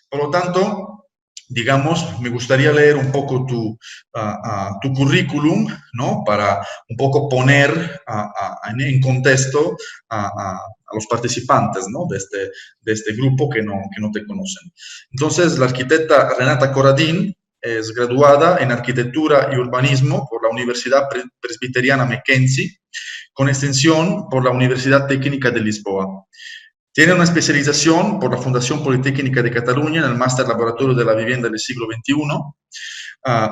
Por lo tanto, digamos, me gustaría leer un poco tu currículum, ¿no? Para un poco poner en contexto a los participantes, ¿no? De este grupo que no te conocen. Entonces, la arquitecta Renata Corradín es graduada en Arquitectura y Urbanismo por la Universidad Presbiteriana Mackenzie, con extensión por la Universidad Técnica de Lisboa. Tiene una especialización por la Fundación Politécnica de Cataluña en el Máster Laboratorio de la Vivienda del Siglo XXI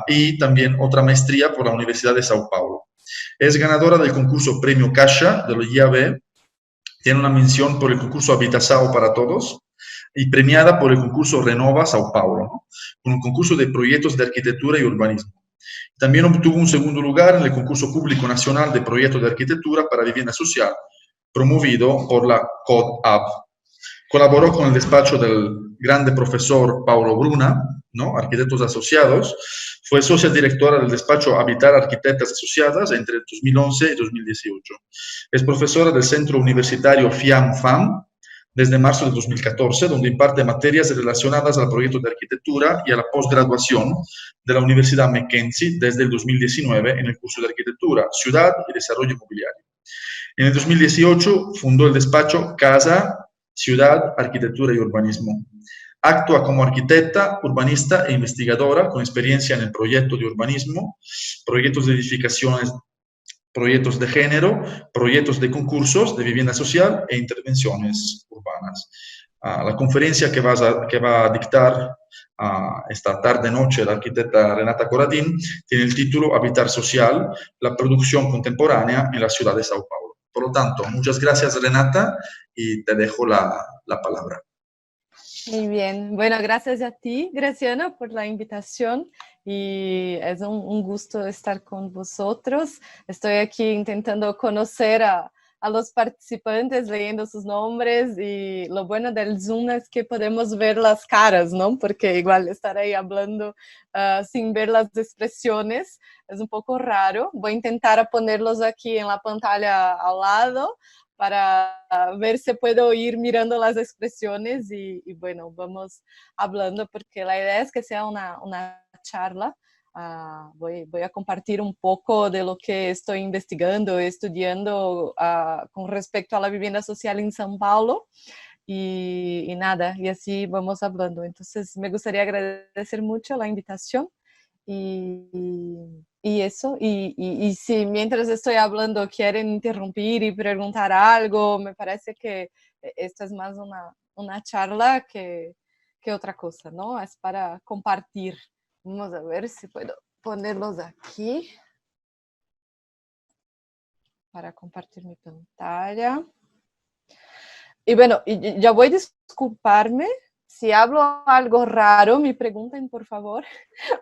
y también otra maestría por la Universidad de Sao Paulo. Es ganadora del concurso Premio Caixa de la IAB, tiene una mención por el concurso Habitasao para Todos y premiada por el concurso Renova Sao Paulo, ¿no? Un concurso de proyectos de arquitectura y urbanismo. También obtuvo un segundo lugar en el concurso público nacional de proyectos de arquitectura para vivienda social, promovido por la CODAB. Colaboró con el despacho del grande profesor Paulo Bruna, ¿no? Arquitectos Asociados. Fue socia directora del despacho Habitar Arquitectas Asociadas entre 2011 y 2018. Es profesora del Centro Universitario FIAM-FAM desde marzo de 2014, donde imparte materias relacionadas al proyecto de arquitectura y a la posgraduación de la Universidad Mackenzie desde el 2019 en el curso de arquitectura, ciudad y desarrollo inmobiliario. En el 2018 fundó el despacho Casa, Ciudad, Arquitectura y Urbanismo. Actúa como arquitecta, urbanista e investigadora con experiencia en el proyecto de urbanismo, proyectos de edificaciones, proyectos de género, proyectos de concursos de vivienda social e intervenciones urbanas. La conferencia que va a dictar esta tarde-noche la arquitecta Renata Corradín tiene el título Habitar Social, la producción contemporánea en la ciudad de Sao Paulo. Por lo tanto, muchas gracias Renata y te dejo la palabra. Muy bien, bueno, gracias a ti, Graciano, por la invitación y es un gusto estar con vosotros. Estoy aquí intentando conocer a los participantes, leyendo sus nombres y lo bueno del Zoom es que podemos ver las caras, ¿no? Porque igual estar ahí hablando sin ver las expresiones es un poco raro. Voy a intentar ponerlos aquí en la pantalla al lado para ver si puedo ir mirando las expresiones y bueno, vamos hablando porque la idea es que sea una charla. Voy a compartir un poco de lo que estoy investigando, estudiando con respecto a la vivienda social en São Paulo y nada, y así vamos hablando. Entonces me gustaría agradecer mucho la invitación y eso, y si mientras estoy hablando quieren interrumpir y preguntar algo, me parece que esto es más una charla que otra cosa, ¿no? Es para compartir. Vamos a ver si puedo ponerlos aquí para compartir mi pantalla. Y bueno, ya voy a disculparme si hablo algo raro, me pregunten por favor,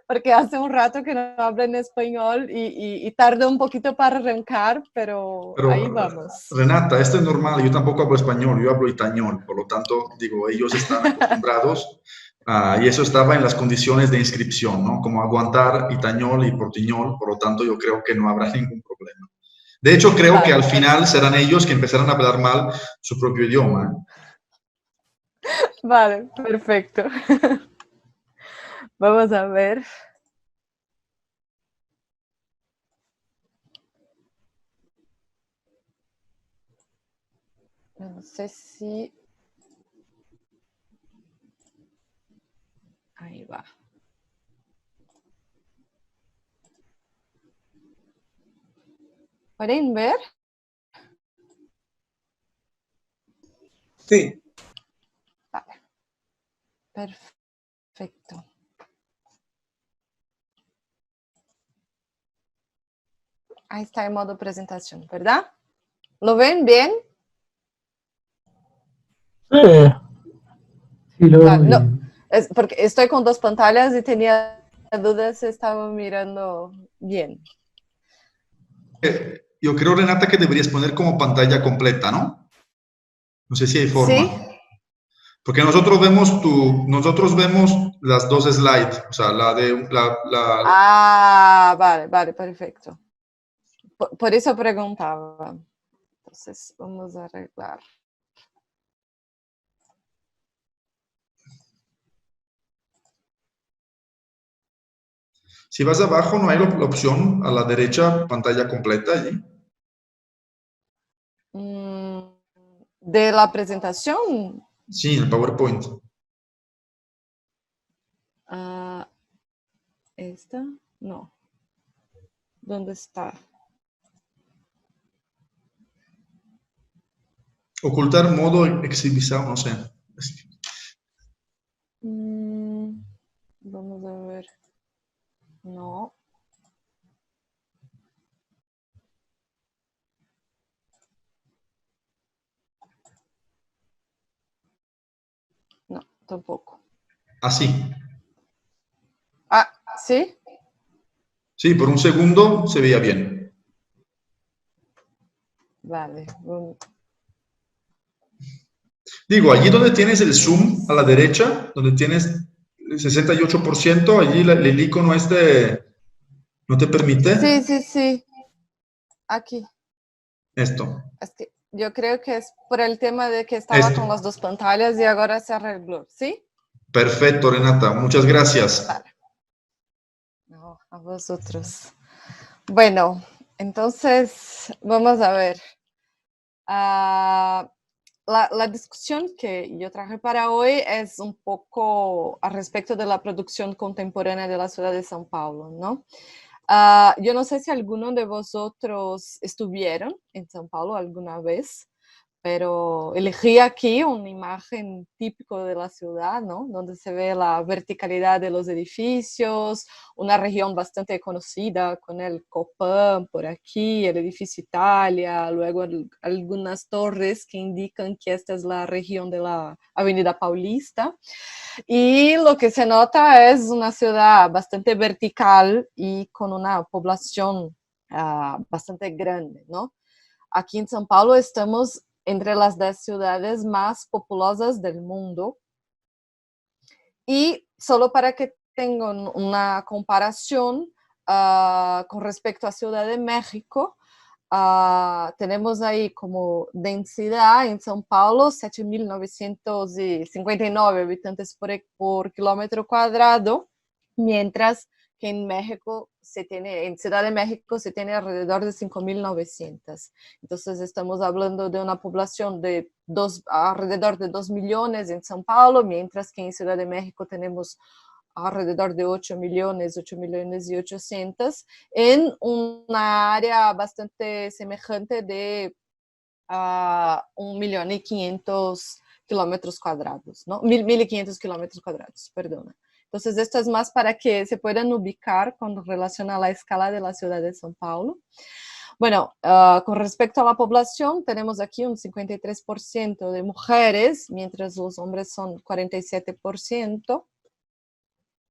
porque hace un rato que no hablo en español y tarda un poquito para arrancar, pero ahí vamos. Renata, esto es normal, yo tampoco hablo español, yo hablo itañol, por lo tanto, digo, ellos están acostumbrados y eso estaba en las condiciones de inscripción, ¿no? Como aguantar itañol y portiñol, por lo tanto, yo creo que no habrá ningún problema. De hecho, creo que al final serán ellos que empezarán a hablar mal su propio idioma. Vale, perfecto. Vamos a ver. No sé si... Ahí va. ¿Pueden ver? Sí. Vale. Perfecto. Ahí está en modo presentación, ¿verdad? ¿Lo ven bien? Sí, lo veo Vale, no, bien. es porque estoy con dos pantallas y tenía dudas si estaba mirando bien. Yo creo, Renata, que deberías poner como pantalla completa, ¿no? No sé si hay forma. ¿Sí? Porque nosotros vemos las dos slides, o sea, la de Vale, vale, perfecto. Por eso preguntaba. Entonces, vamos a arreglar. Si vas abajo, ¿no hay la opción a la derecha, pantalla completa allí? De la presentación. Sí, el PowerPoint. ¿Esta? No. ¿Dónde está? Ocultar modo exhibición, no sé. Vamos a ver. No. No, tampoco. Así. ¿Sí? Sí, por un segundo se veía bien. Vale. Digo, allí donde tienes el zoom a la derecha, donde tienes el 68%, allí el icono no te permite Sí, sí, sí. Aquí. esto. Es que yo creo que es por el tema de que estaba Esto. con las dos pantallas y ahora se arregló, ¿sí? Perfecto, Renata. Muchas gracias. Vale. No, a vosotros. Bueno, entonces vamos a ver. La discusión que yo traje para hoy es un poco al respecto de la producción contemporánea de la ciudad de São Paulo, ¿no? Yo no sé si alguno de vosotros estuvieron en São Paulo alguna vez, pero elegí aquí una imagen típico de la ciudad, ¿no? Donde se ve la verticalidad de los edificios, una región bastante conocida con el Copan por aquí, el edificio Italia, luego algunas torres que indican que esta es la región de la Avenida Paulista. Y lo que se nota es una ciudad bastante vertical y con una población bastante grande, ¿no? Aquí en São Paulo estamos entre las 10 ciudades más populosas del mundo. Y solo para que tengan una comparación con respecto a Ciudad de México, tenemos ahí como densidad en São Paulo 7.959 habitantes por kilómetro cuadrado, mientras que en México en Ciudad de México se tiene alrededor de 5.900. Entonces estamos hablando de una población de alrededor de 2 millones en São Paulo, mientras que en Ciudad de México tenemos alrededor de 8 millones y 800, en una área bastante semejante de 1.500.000 kilómetros cuadrados, ¿no? 1.500 kilómetros cuadrados, perdona. Entonces, esto es más para que se puedan ubicar con relación a la escala de la ciudad de São Paulo. Bueno, con respecto a la población, tenemos aquí un 53% de mujeres, mientras los hombres son 47%.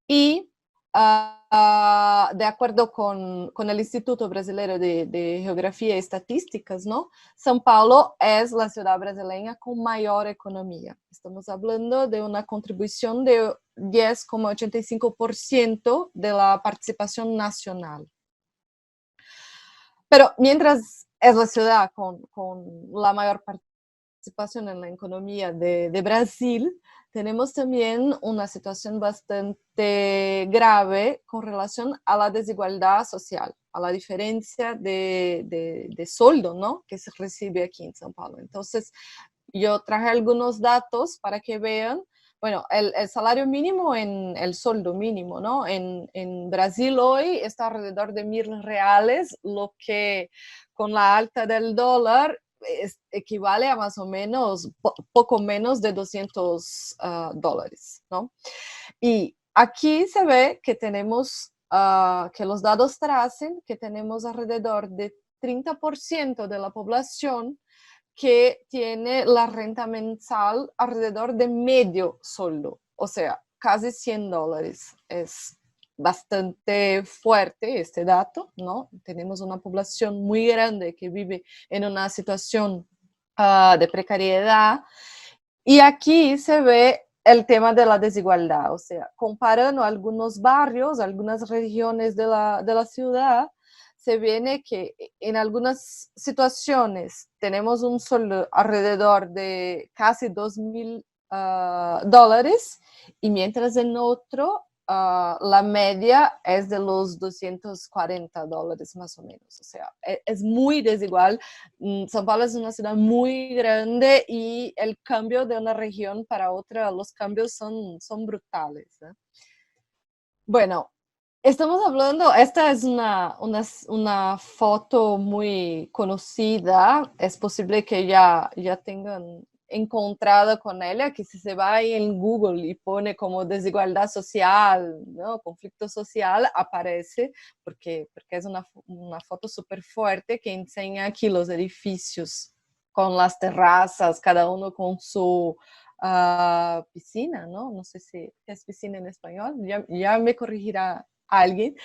Y de acuerdo con el Instituto Brasileiro de Geografía y Estadísticas, ¿no? São Paulo es la ciudad brasileña con mayor economía. Estamos hablando de una contribución de 10,85% de la participación nacional. Pero mientras es la ciudad con la mayor participación en la economía de Brasil, tenemos también una situación bastante grave con relación a la desigualdad social, a la diferencia de sueldo, ¿no? Que se recibe aquí en São Paulo. Entonces, yo traje algunos datos para que vean, bueno, el salario mínimo el sueldo mínimo, ¿no? En Brasil hoy está alrededor de 1.000 reales, lo que con la alta del dólar equivale a más o menos, poco menos de 200 dólares, ¿no? Y aquí se ve que tenemos, que los datos tracen que tenemos alrededor de 30% de la población que tiene la renta mensal alrededor de medio sueldo, o sea, casi 100 dólares. Es bastante fuerte este dato, ¿no? Tenemos una población muy grande que vive en una situación de precariedad y aquí se ve el tema de la desigualdad, o sea, comparando algunos barrios, algunas regiones de la ciudad, se viene que en algunas situaciones tenemos un sueldo alrededor de casi 2.000 dólares y mientras en otro la media es de los $240 más o menos. O sea, es muy desigual. São Paulo es una ciudad muy grande y el cambio de una región para otra, los cambios son brutales, ¿eh? Bueno, estamos hablando, esta es una foto muy conocida, es posible que ya tengan encontrado con ella, que si se va ahí en Google y pone como desigualdad social, ¿no? Conflicto social, aparece, porque es una foto súper fuerte que enseña aquí los edificios con las terrazas, cada uno con su piscina, ¿no? No sé si es piscina en español, ya me corregirá alguien.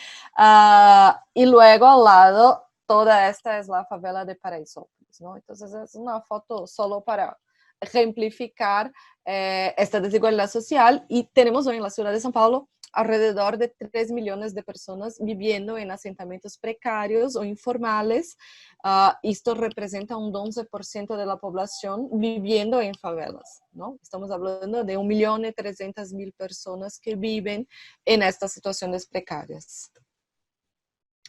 Y luego al lado, toda esta es la favela de Paraisópolis, ¿no? Entonces es una foto solo para ejemplificar esta desigualdad social y tenemos hoy en la ciudad de São Paulo alrededor de 3 millones de personas viviendo en asentamientos precarios o informales. Esto representa un 11% de la población viviendo en favelas, ¿no? Estamos hablando de 1.300.000 personas que viven en estas situaciones precarias.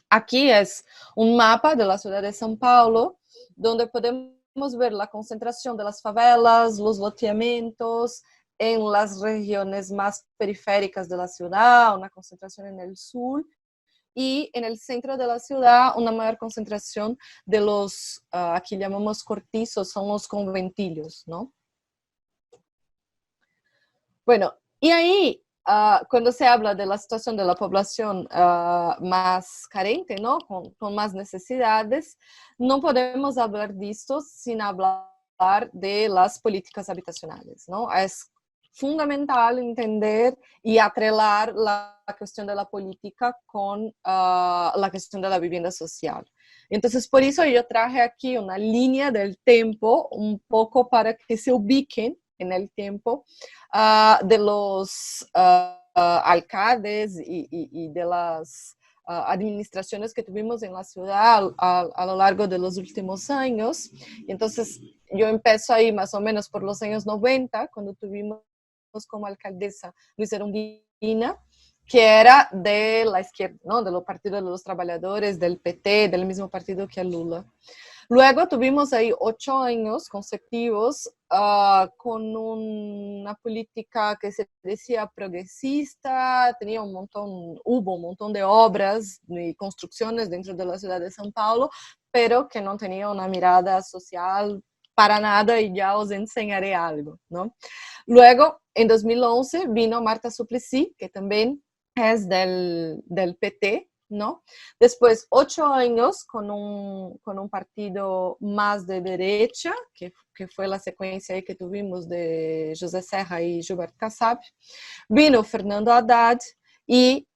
Aquí es un mapa de la ciudad de São Paulo, donde podemos ver la concentración de las favelas, los loteamientos en las regiones más periféricas de la ciudad, una concentración en el sur, y en el centro de la ciudad una mayor concentración de los, aquí llamamos cortizos, son los conventillos, ¿no? Bueno, y ahí, cuando se habla de la situación de la población más carente, ¿no? Con más necesidades, no podemos hablar de esto sin hablar de las políticas habitacionales, ¿no? Es fundamental entender y atrelar la cuestión de la política con la cuestión de la vivienda social. Entonces, por eso yo traje aquí una línea del tiempo, un poco para que se ubiquen en el tiempo de los alcaldes y de las administraciones que tuvimos en la ciudad a lo largo de los últimos años. Entonces, yo empiezo ahí más o menos por los años 90, cuando tuvimos como alcaldesa Luisa Erundina, que era de la izquierda, ¿no? De los partidos de los trabajadores, del PT, del mismo partido que Lula. Luego tuvimos ahí 8 años consecutivos con una política que se decía progresista, hubo un montón de obras y construcciones dentro de la ciudad de São Paulo, pero que no tenía una mirada social para nada, y ya os enseñaré algo, ¿no? Luego, en 2011, vino Marta Suplicy, que también es del PT, ¿no? Después, 8 años con un partido más de derecha, que fue la secuencia que tuvimos de José Serra y Gilberto Kassab. Vino Fernando Haddad y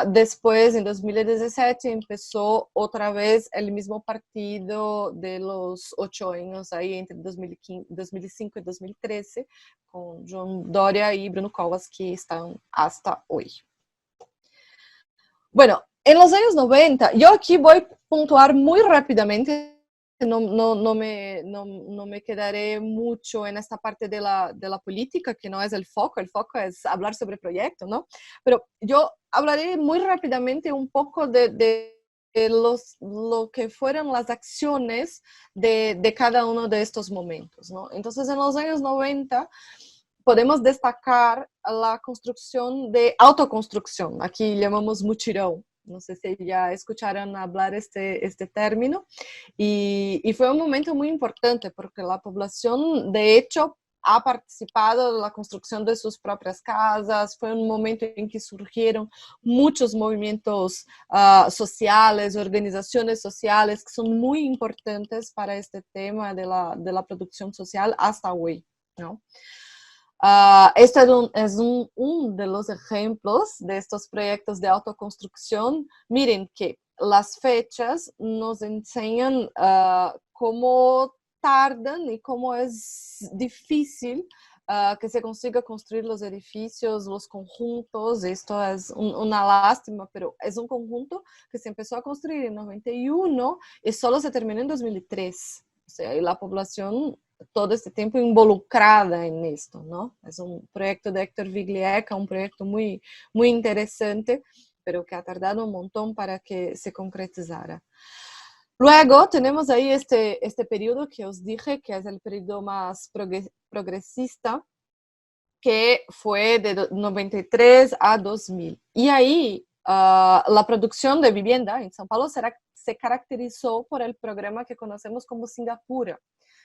después, en 2017, empezó otra vez el mismo partido de los 8 años, ahí entre 2005 y 2013, con João Dória y Bruno Covas, que están hasta hoy. Bueno, en los años 90, yo aquí voy a puntuar muy rápidamente, no me quedaré mucho en esta parte de la política, que no es el foco es hablar sobre proyectos, ¿no? Pero yo hablaré muy rápidamente un poco de lo que fueron las acciones de cada uno de estos momentos, ¿no? Entonces, en los años 90, podemos destacar la construcción de autoconstrucción, aquí llamamos mutirão. No sé si ya escucharon hablar este término, y fue un momento muy importante porque la población, de hecho, ha participado en la construcción de sus propias casas. Fue un momento en que surgieron muchos movimientos sociales, organizaciones sociales, que son muy importantes para este tema de la producción social hasta hoy, ¿no? Este es un de los ejemplos de estos proyectos de autoconstrucción. Miren que las fechas nos enseñan cómo tardan y cómo es difícil que se consiga construir los edificios, los conjuntos. Esto es una lástima, pero es un conjunto que se empezó a construir en 91 y solo se terminó en 2003. O sea, y la población todo este tiempo involucrada en esto, ¿no? Es un proyecto de Héctor Viglieca, un proyecto muy, muy interesante, pero que ha tardado un montón para que se concretizara. Luego tenemos ahí este periodo que os dije, que es el periodo más progresista, que fue de 93 a 2000. Y ahí la producción de vivienda en São Paulo se caracterizó por el programa que conocemos como Singapura,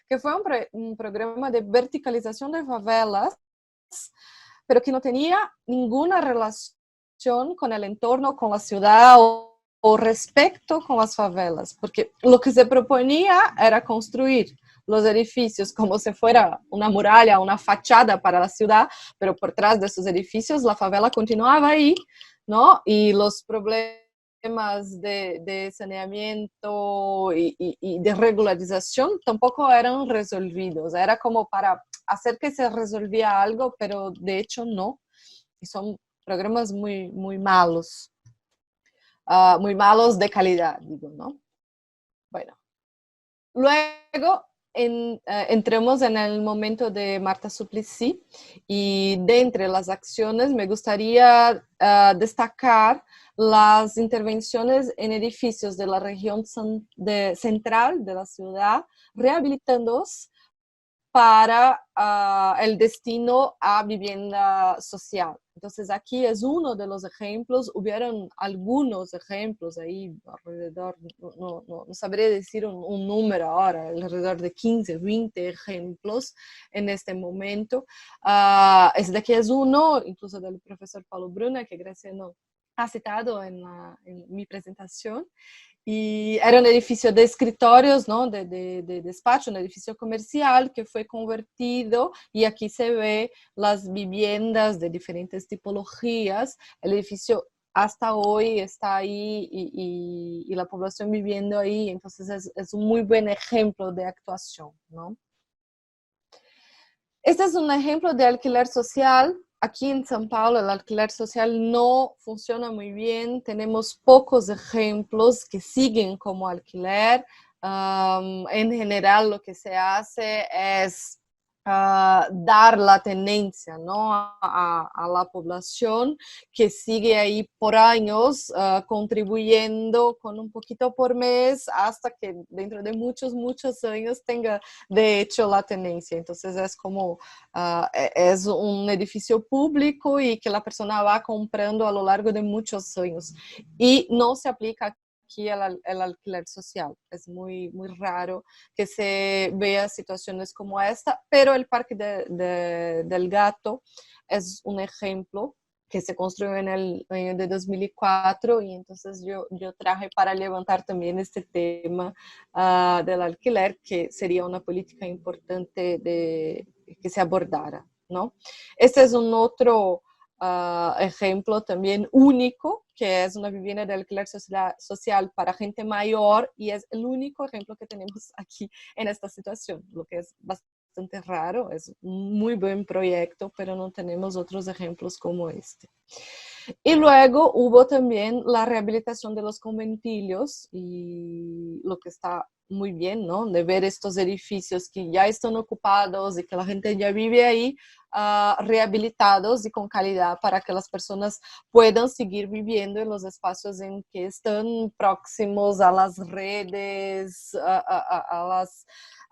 que fue un programa de verticalización de favelas, pero que no tenía ninguna relación con el entorno, con la ciudad o respecto con las favelas, porque lo que se proponía era construir los edificios como si fuera una muralla, una fachada para la ciudad, pero por detrás de esos edificios la favela continuaba ahí, ¿no? Y los problemas de saneamiento y de regularización tampoco eran resolvidos. Era como para hacer que se resolvía algo, pero de hecho no. Y son programas muy, muy malos. Muy malos de calidad, digo, ¿no? Bueno, luego entremos en el momento de Marta Suplicy y de entre las acciones me gustaría destacar las intervenciones en edificios de la región central de la ciudad, rehabilitándolos para el destino a vivienda social. Entonces aquí es uno de los ejemplos, hubieron algunos ejemplos ahí alrededor, no sabré decir un número ahora, alrededor de 15, 20 ejemplos en este momento. Este de aquí es uno, incluso del profesor Paulo Bruna, que Graciano ha citado en mi presentación. Y era un edificio de escritorios, ¿no? de despacho, un edificio comercial que fue convertido y aquí se ve las viviendas de diferentes tipologías. El edificio hasta hoy está ahí y la población viviendo ahí, entonces es un muy buen ejemplo de actuación, ¿no? Este es un ejemplo de alquiler social. Aquí en São Paulo el alquiler social no funciona muy bien. Tenemos pocos ejemplos que siguen como alquiler. En general lo que se hace es dar la tenencia, ¿no? a la población que sigue ahí por años contribuyendo con un poquito por mes hasta que dentro de muchos, muchos años tenga de hecho la tenencia. Entonces es como es un edificio público y que la persona va comprando a lo largo de muchos años y no se aplica aquí el alquiler social. Es muy, muy raro que se vea situaciones como esta, pero el Parque del Gato es un ejemplo que se construyó en el año de 2004 y entonces yo traje para levantar también este tema del alquiler, que sería una política importante que se abordara, ¿no? Este es un otro ejemplo también único, que es una vivienda de alquiler social para gente mayor y es el único ejemplo que tenemos aquí en esta situación, lo que es bastante raro, es un muy buen proyecto, pero no tenemos otros ejemplos como este. Y luego hubo también la rehabilitación de los conventillos y lo que está muy bien, ¿no? De ver estos edificios que ya están ocupados y que la gente ya vive ahí, rehabilitados y con calidad para que las personas puedan seguir viviendo en los espacios en que están próximos a las redes, a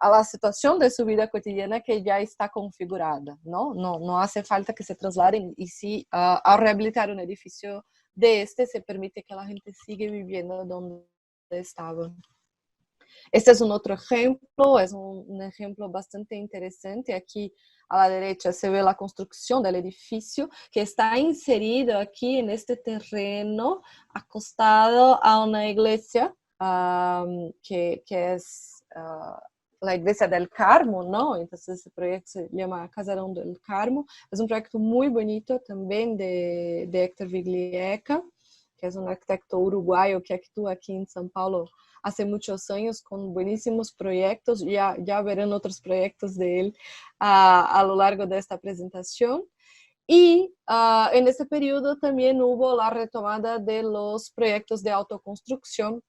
la situación de su vida cotidiana que ya está configurada, ¿no? No hace falta que se trasladen y si al rehabilitar un edificio de este se permite que la gente siga viviendo donde estaban. Este es un otro ejemplo, es un ejemplo bastante interesante. Aquí a la derecha se ve la construcción del edificio que está inserido aquí en este terreno acostado a una iglesia que es la iglesia del Carmo, ¿no? Entonces ese proyecto se llama Casarão del Carmo. Es un proyecto muy bonito también de Héctor Viglieca, que es un arquitecto uruguayo que actúa aquí en São Paulo hace muchos años con buenísimos proyectos. Ya verán otros proyectos de él a lo largo de esta presentación. Y en ese periodo también hubo la retomada de los proyectos de autoconstrucción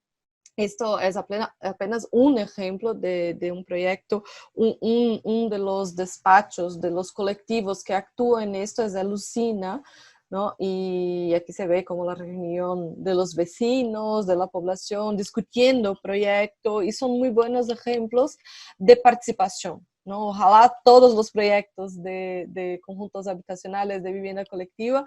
Esto es apenas un ejemplo de un proyecto. Un de los despachos, de los colectivos que actúan en esto es el Lucina, ¿no? Y aquí se ve como la reunión de los vecinos, de la población, discutiendo proyecto, y son muy buenos ejemplos de participación, ¿no? Ojalá todos los proyectos de conjuntos habitacionales de vivienda colectiva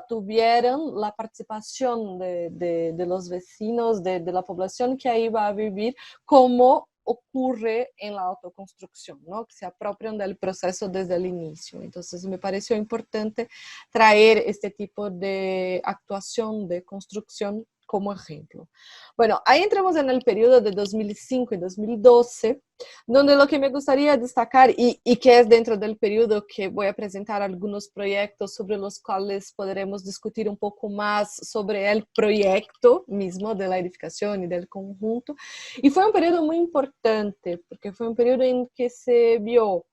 tuvieran la participación de los vecinos, de la población que ahí va a vivir, como ocurre en la autoconstrucción, ¿no? Que se apropian del proceso desde el inicio. Entonces me pareció importante traer este tipo de actuación, de construcción como ejemplo. Bueno, ahí entramos en el periodo de 2005 y 2012, donde lo que me gustaría destacar, y que es dentro del periodo que voy a presentar algunos proyectos sobre los cuales podremos discutir un poco más sobre el proyecto mismo de la edificación y del conjunto. Y fue un periodo muy importante, porque fue un periodo en que se vio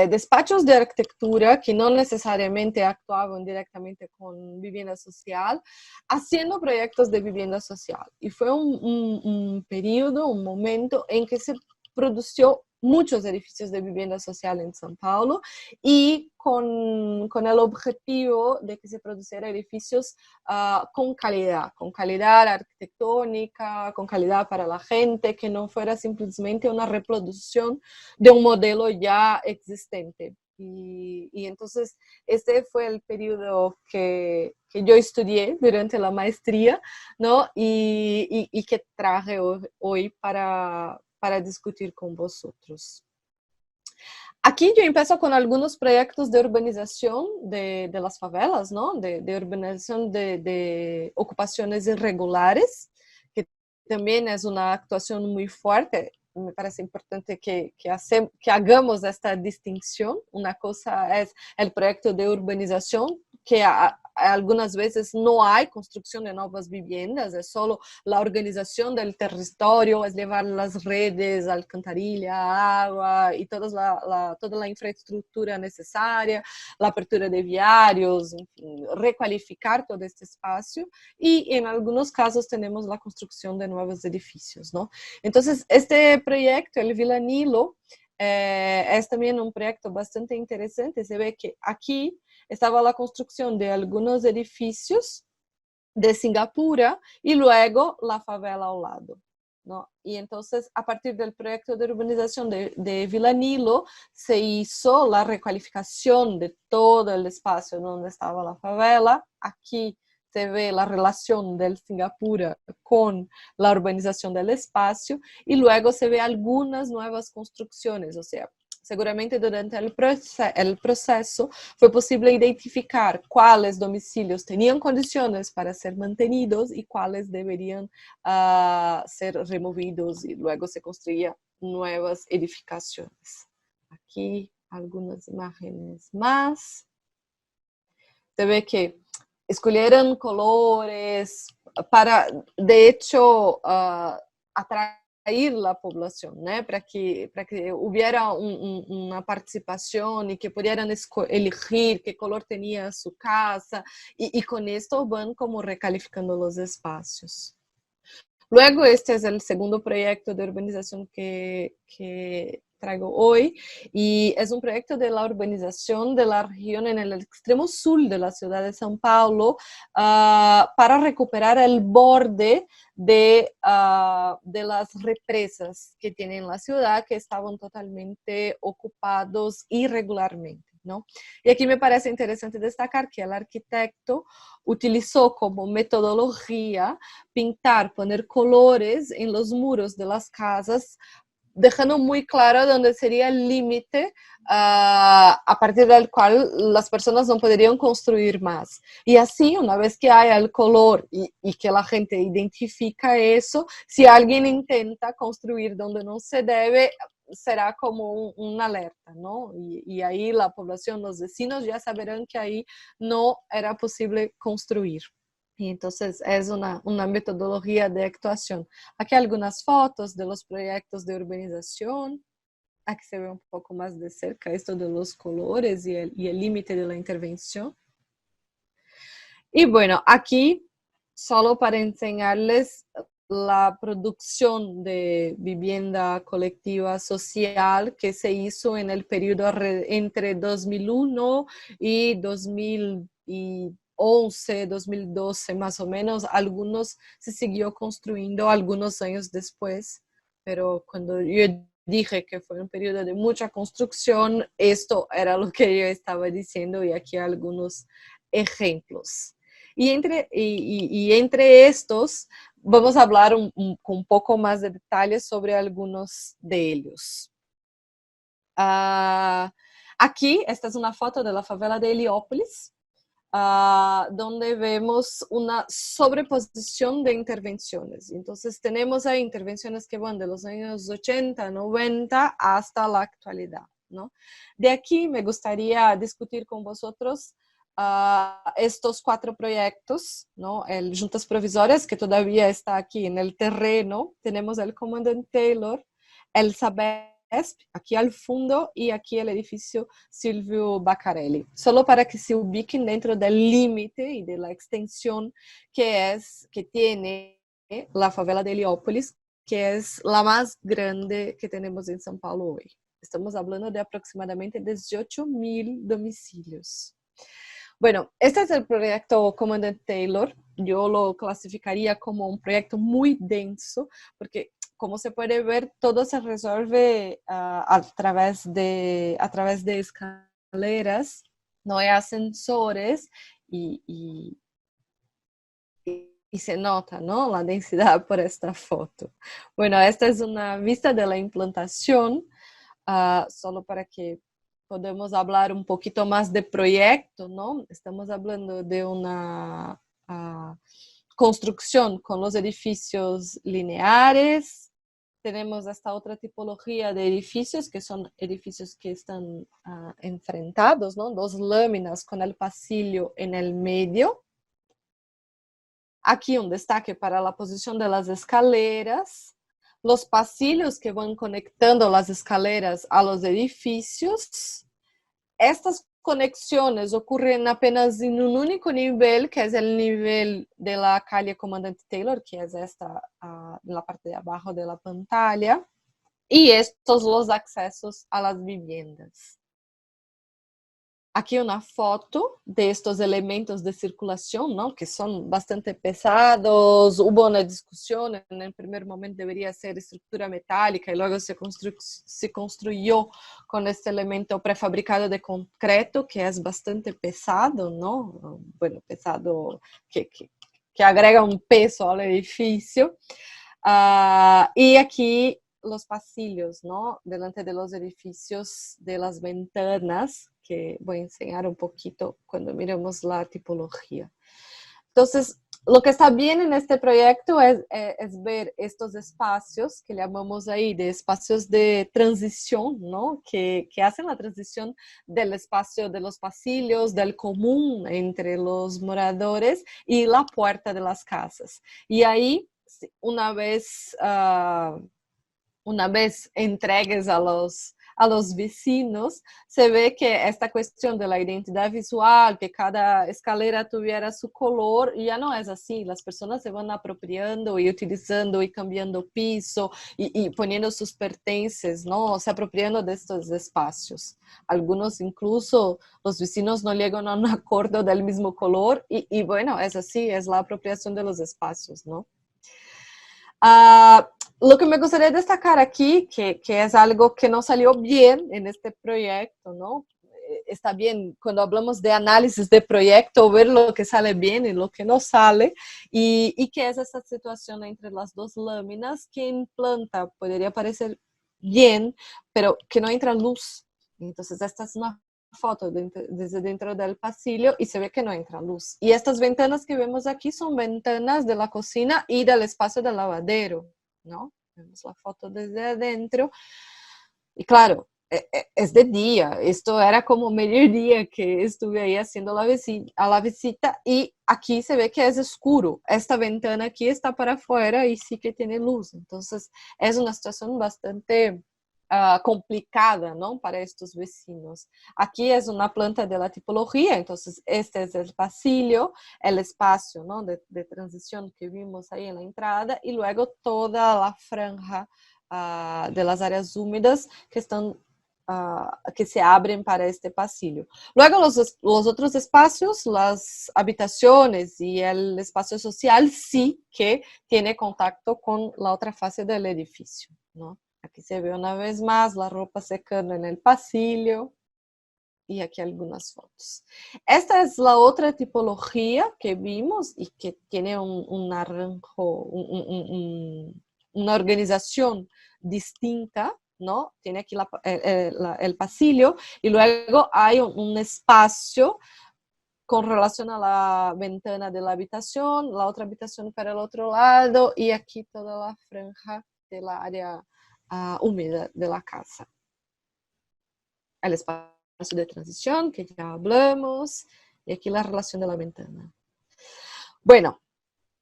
despachos de arquitectura que no necesariamente actuaban directamente con vivienda social, haciendo proyectos de vivienda social. Y fue un periodo, un momento en que se produjo muchos edificios de vivienda social en São Paulo y con el objetivo de que se produjeran edificios con calidad arquitectónica, con calidad para la gente, que no fuera simplemente una reproducción de un modelo ya existente. Y entonces este fue el periodo que yo estudié durante la maestría, ¿no? Y que traje hoy para discutir con vosotros. Aquí yo empiezo con algunos proyectos de urbanización de las favelas, ¿no? De urbanización de ocupaciones irregulares, que también es una actuación muy fuerte. Me parece importante que hagamos esta distinción. Una cosa es el proyecto de urbanización, que algunas veces no hay construcción de nuevas viviendas, es solo la organización del territorio, es llevar las redes, alcantarilla, agua y toda la infraestructura necesaria, la apertura de viarios, en fin, recualificar todo este espacio, y en algunos casos tenemos la construcción de nuevos edificios, ¿no? Entonces, este proyecto, el Vila Nilo, es también un proyecto bastante interesante. Se ve que aquí estaba la construcción de algunos edificios de Singapura y luego la favela al lado, ¿no? Y entonces, a partir del proyecto de urbanización de Vila Nilo, se hizo la recualificación de todo el espacio donde estaba la favela. Aquí se ve la relación del Singapura con la urbanización del espacio, y luego se ve algunas nuevas construcciones, o sea, seguramente durante el proceso fue posible identificar cuáles domicilios tenían condiciones para ser mantenidos y cuáles deberían ser removidos, y luego se construían nuevas edificaciones. Aquí algunas imágenes más. Se ve que escogieron colores para, de hecho, atraer la población, ¿no? Para que hubiera una participación y que pudieran elegir qué color tenía su casa, y con esto van como recalificando los espacios. Luego, este es el segundo proyecto de urbanización que traigo hoy, y es un proyecto de la urbanización de la región en el extremo sur de la ciudad de São Paulo, para recuperar el borde de las represas que tiene la ciudad, que estaban totalmente ocupados irregularmente, ¿no? Y aquí me parece interesante destacar que el arquitecto utilizó como metodología pintar, poner colores en los muros de las casas, dejando muy claro dónde sería el límite a partir del cual las personas no podrían construir más. Y así, una vez que haya el color y que la gente identifica eso, si alguien intenta construir donde no se debe, será como una alerta, ¿no? Y ahí la población, los vecinos ya sabrán que ahí no era posible construir. Y entonces es una metodología de actuación. Aquí algunas fotos de los proyectos de urbanización. Aquí se ve un poco más de cerca esto de los colores y el límite de la intervención. Y bueno, aquí solo para enseñarles la producción de vivienda colectiva social que se hizo en el periodo entre 2001 y 2011, 2012 más o menos. Algunos se siguió construyendo algunos años después, pero cuando yo dije que fue un periodo de mucha construcción, esto era lo que yo estaba diciendo y aquí algunos ejemplos. Entre estos, vamos a hablar con un poco más de detalles sobre algunos de ellos. Aquí, esta es una foto de la favela de Heliópolis, donde vemos una sobreposición de intervenciones. Entonces, tenemos ahí intervenciones que van de los años 80, 90 hasta la actualidad, ¿no? De aquí me gustaría discutir con vosotros estos 4 proyectos, ¿no? El Juntas Provisorias, que todavía está aquí en el terreno. Tenemos el Comandante Taylor, el Sabesp, aquí al fondo, y aquí el edificio Silvio Baccarelli. Solo para que se ubiquen dentro del límite y de la extensión que tiene la favela de Heliópolis, que es la más grande que tenemos en São Paulo hoy. Estamos hablando de aproximadamente 18,000 domicilios. Bueno, este es el proyecto Comandante Taylor. Yo lo clasificaría como un proyecto muy denso, porque como se puede ver, todo se resuelve a través de escaleras, no hay ascensores y se nota, ¿no? La densidad por esta foto. Bueno, esta es una vista de la implantación, solo para que podemos hablar un poquito más de proyecto, ¿no? Estamos hablando de una construcción con los edificios lineares. Tenemos esta otra tipología de edificios, que son edificios que están enfrentados, ¿no? 2 láminas con el pasillo en el medio. Aquí un destaque para la posición de las escaleras, los pasillos que van conectando las escaleras a los edificios. Estas conexiones ocurren apenas en un único nivel, que es el nivel de la calle Comandante Taylor, que es esta en la parte de abajo de la pantalla, y estos los accesos a las viviendas. Aquí una foto de estos elementos de circulación, ¿no? Que son bastante pesados. Hubo una discusión, en el primer momento debería ser estructura metálica y luego se construyó con este elemento prefabricado de concreto que es bastante pesado, ¿no? Bueno, pesado que agrega un peso al edificio. Y aquí los pasillos, ¿no? Delante de los edificios, de las ventanas, que voy a enseñar un poquito cuando miremos la tipología. Entonces, lo que está bien en este proyecto es ver estos espacios que llamamos ahí de espacios de transición, ¿no? Que hacen la transición del espacio de los pasillos, del común entre los moradores y la puerta de las casas. Y ahí, una vez entregues a los vecinos, se ve que esta cuestión de la identidad visual, que cada escalera tuviera su color, ya no es así. Las personas se van apropiando y utilizando y cambiando piso y poniendo sus pertences, ¿no? Se apropiando de estos espacios. Algunos incluso los vecinos no llegan a un acuerdo del mismo color y bueno, es así, es la apropiación de los espacios, ¿no? Lo que me gustaría destacar aquí, que es algo que no salió bien en este proyecto, ¿no? Está bien cuando hablamos de análisis de proyecto, ver lo que sale bien y lo que no sale, y que es esa situación entre las 2 láminas que en planta podría parecer bien, pero que no entra luz. Entonces esta es una foto desde dentro del pasillo y se ve que no entra luz. Y estas ventanas que vemos aquí son ventanas de la cocina y del espacio del lavadero, ¿no? Vemos la foto desde adentro. Y claro, es de día. Esto era como mediodía que estuve ahí haciendo la visita y aquí se ve que es oscuro. Esta ventana aquí está para afuera y sí que tiene luz. Entonces es una situación bastante complicada, ¿no? Para estos vecinos. Aquí es una planta de la tipología, entonces este es el pasillo, el espacio, ¿no? de transición que vimos ahí en la entrada y luego toda la franja de las áreas húmedas que están que se abren para este pasillo. Luego los otros espacios, las habitaciones y el espacio social sí que tiene contacto con la otra fase del edificio, ¿no? Aquí se ve una vez más la ropa secando en el pasillo y aquí algunas fotos. Esta es la otra tipología que vimos y que tiene un arranjo, una organización distinta, ¿no? Tiene aquí el pasillo y luego hay un espacio con relación a la ventana de la habitación, la otra habitación para el otro lado y aquí toda la franja de la área húmeda de la casa. El espacio de transición que ya hablamos y aquí la relación de la ventana. Bueno,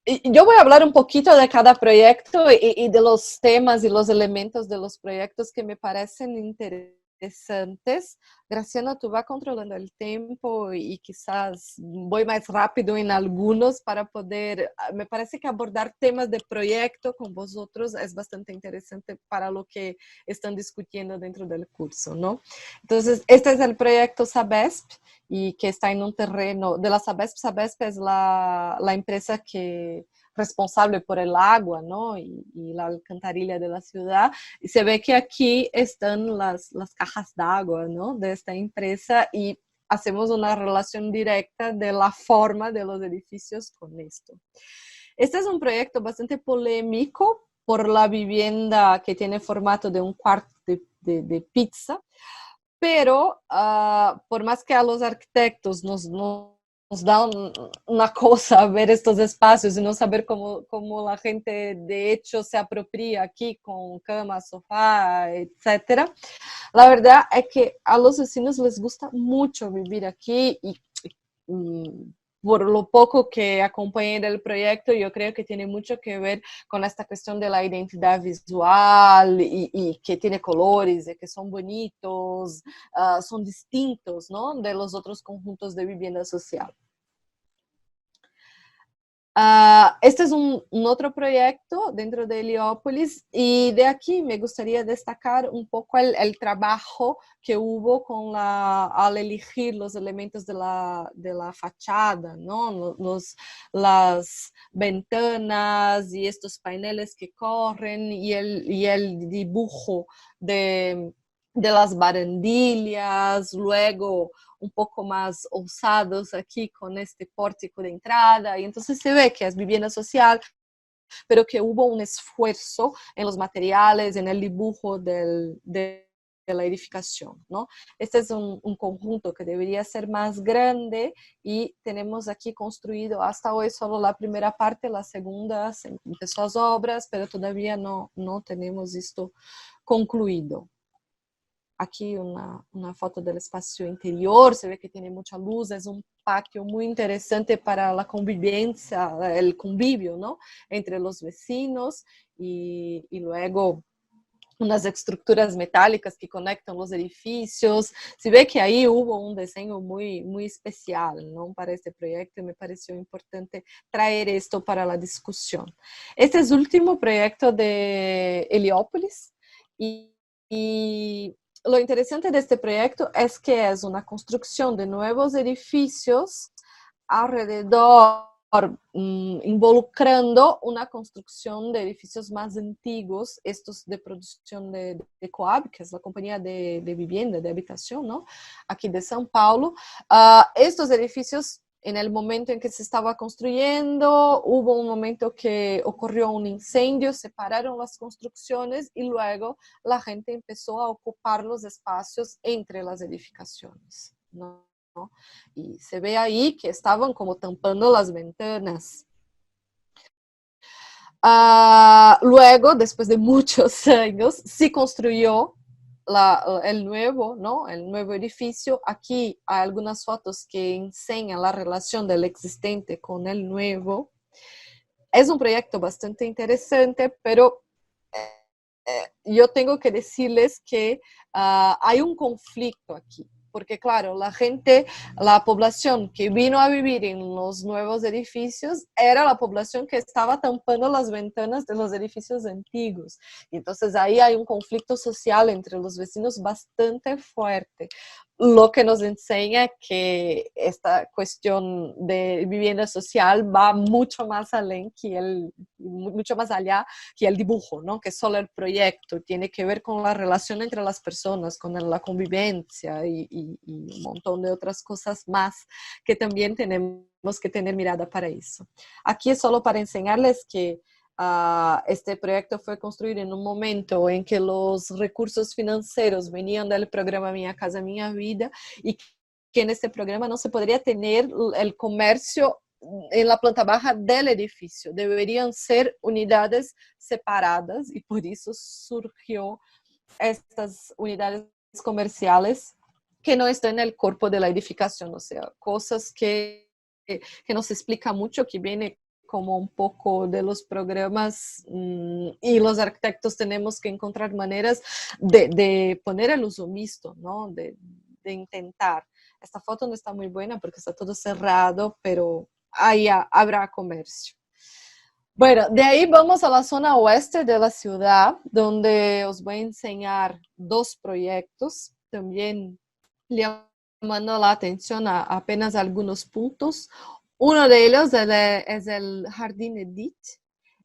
yo voy a hablar un poquito de cada proyecto y de los temas y los elementos de los proyectos que me parecen interesantes. Graciana, tú vas controlando el tiempo y quizás voy más rápido en algunos para poder, me parece que abordar temas de proyecto con vosotros es bastante interesante para lo que están discutiendo dentro del curso, ¿no? Entonces, este es el proyecto Sabesp y que está en un terreno de la Sabesp. Sabesp es la empresa que responsable por el agua, ¿no? Y la alcantarilla de la ciudad. Y se ve que aquí están las cajas de agua, ¿no? De esta empresa y hacemos una relación directa de la forma de los edificios con esto. Este es un proyecto bastante polémico por la vivienda que tiene formato de un cuarto de pizza, pero por más que a los arquitectos nos da una cosa ver estos espacios y no saber cómo la gente de hecho se apropia aquí con cama, sofá, etcétera. La verdad es que a los vecinos les gusta mucho vivir aquí y por lo poco que acompañé del proyecto, yo creo que tiene mucho que ver con esta cuestión de la identidad visual y que tiene colores, y que son bonitos, son distintos, ¿no? De los otros conjuntos de vivienda social. Este es un otro proyecto dentro de Heliópolis y de aquí me gustaría destacar un poco el trabajo que hubo al elegir los elementos de la fachada, ¿no? Las ventanas y estos paneles que corren y el dibujo de las barandillas, luego un poco más ousados aquí con este pórtico de entrada. Y entonces se ve que es vivienda social, pero que hubo un esfuerzo en los materiales, en el dibujo de la edificación, ¿no? Este es un conjunto que debería ser más grande y tenemos aquí construido hasta hoy solo la primera parte, la segunda se empezó las obras, pero todavía no tenemos esto concluido. Aquí una foto del espacio interior, se ve que tiene mucha luz, es un patio muy interesante para la convivencia, el convivio, ¿no? Entre los vecinos y luego unas estructuras metálicas que conectan los edificios. Se ve que ahí hubo un diseño muy especial, ¿no? Para este proyecto y me pareció importante traer esto para la discusión. Este es el último proyecto de Heliópolis y lo interesante de este proyecto es que es una construcción de nuevos edificios alrededor, involucrando una construcción de edificios más antiguos, estos de producción de Coab, que es la compañía de vivienda, de habitación, ¿no? Aquí de São Paulo. Estos edificios, en el momento en que se estaba construyendo, hubo un momento que ocurrió un incendio, separaron las construcciones y luego la gente empezó a ocupar los espacios entre las edificaciones, ¿no? Y se ve ahí que estaban como tampando las ventanas. Luego, después de muchos años, se construyó el nuevo, ¿no? El nuevo edificio. Aquí hay algunas fotos que enseñan la relación del existente con el nuevo. Es un proyecto bastante interesante, pero yo tengo que decirles que hay un conflicto aquí. Porque claro, la gente, la población que vino a vivir en los nuevos edificios era la población que estaba tampando las ventanas de los edificios antiguos. Y entonces ahí hay un conflicto social entre los vecinos bastante fuerte, lo que nos enseña que esta cuestión de vivienda social va mucho más allá que el dibujo, ¿no? Que solo el proyecto, tiene que ver con la relación entre las personas, con la convivencia y un montón de otras cosas más que también tenemos que tener mirada para eso. Aquí es solo para enseñarles que este proyecto fue construido en un momento en que los recursos financieros venían del programa Minha Casa Minha Vida y que en este programa no se podría tener el comercio en la planta baja del edificio. Deberían ser unidades separadas y por eso surgió estas unidades comerciales que no están en el cuerpo de la edificación, o sea, cosas que nos explica mucho, que viene como un poco de los programas y los arquitectos tenemos que encontrar maneras de poner el uso mixto, ¿no? De intentar. Esta foto no está muy buena porque está todo cerrado, pero ahí habrá comercio. Bueno, de ahí vamos a la zona oeste de la ciudad, donde os voy a enseñar dos proyectos, también llamando la atención a apenas algunos puntos. Uno de ellos es el Jardín Edith.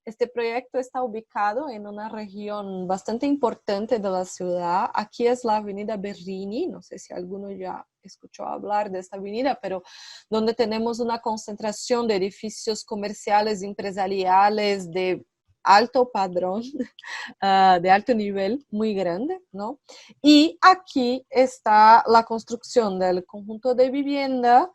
Este proyecto está ubicado en una región bastante importante de la ciudad. Aquí es la Avenida Berrini, no sé si alguno ya escuchó hablar de esta avenida, pero donde tenemos una concentración de edificios comerciales, empresariales, de alto padrón, de alto nivel, muy grande, ¿no? Y aquí está la construcción del conjunto de vivienda,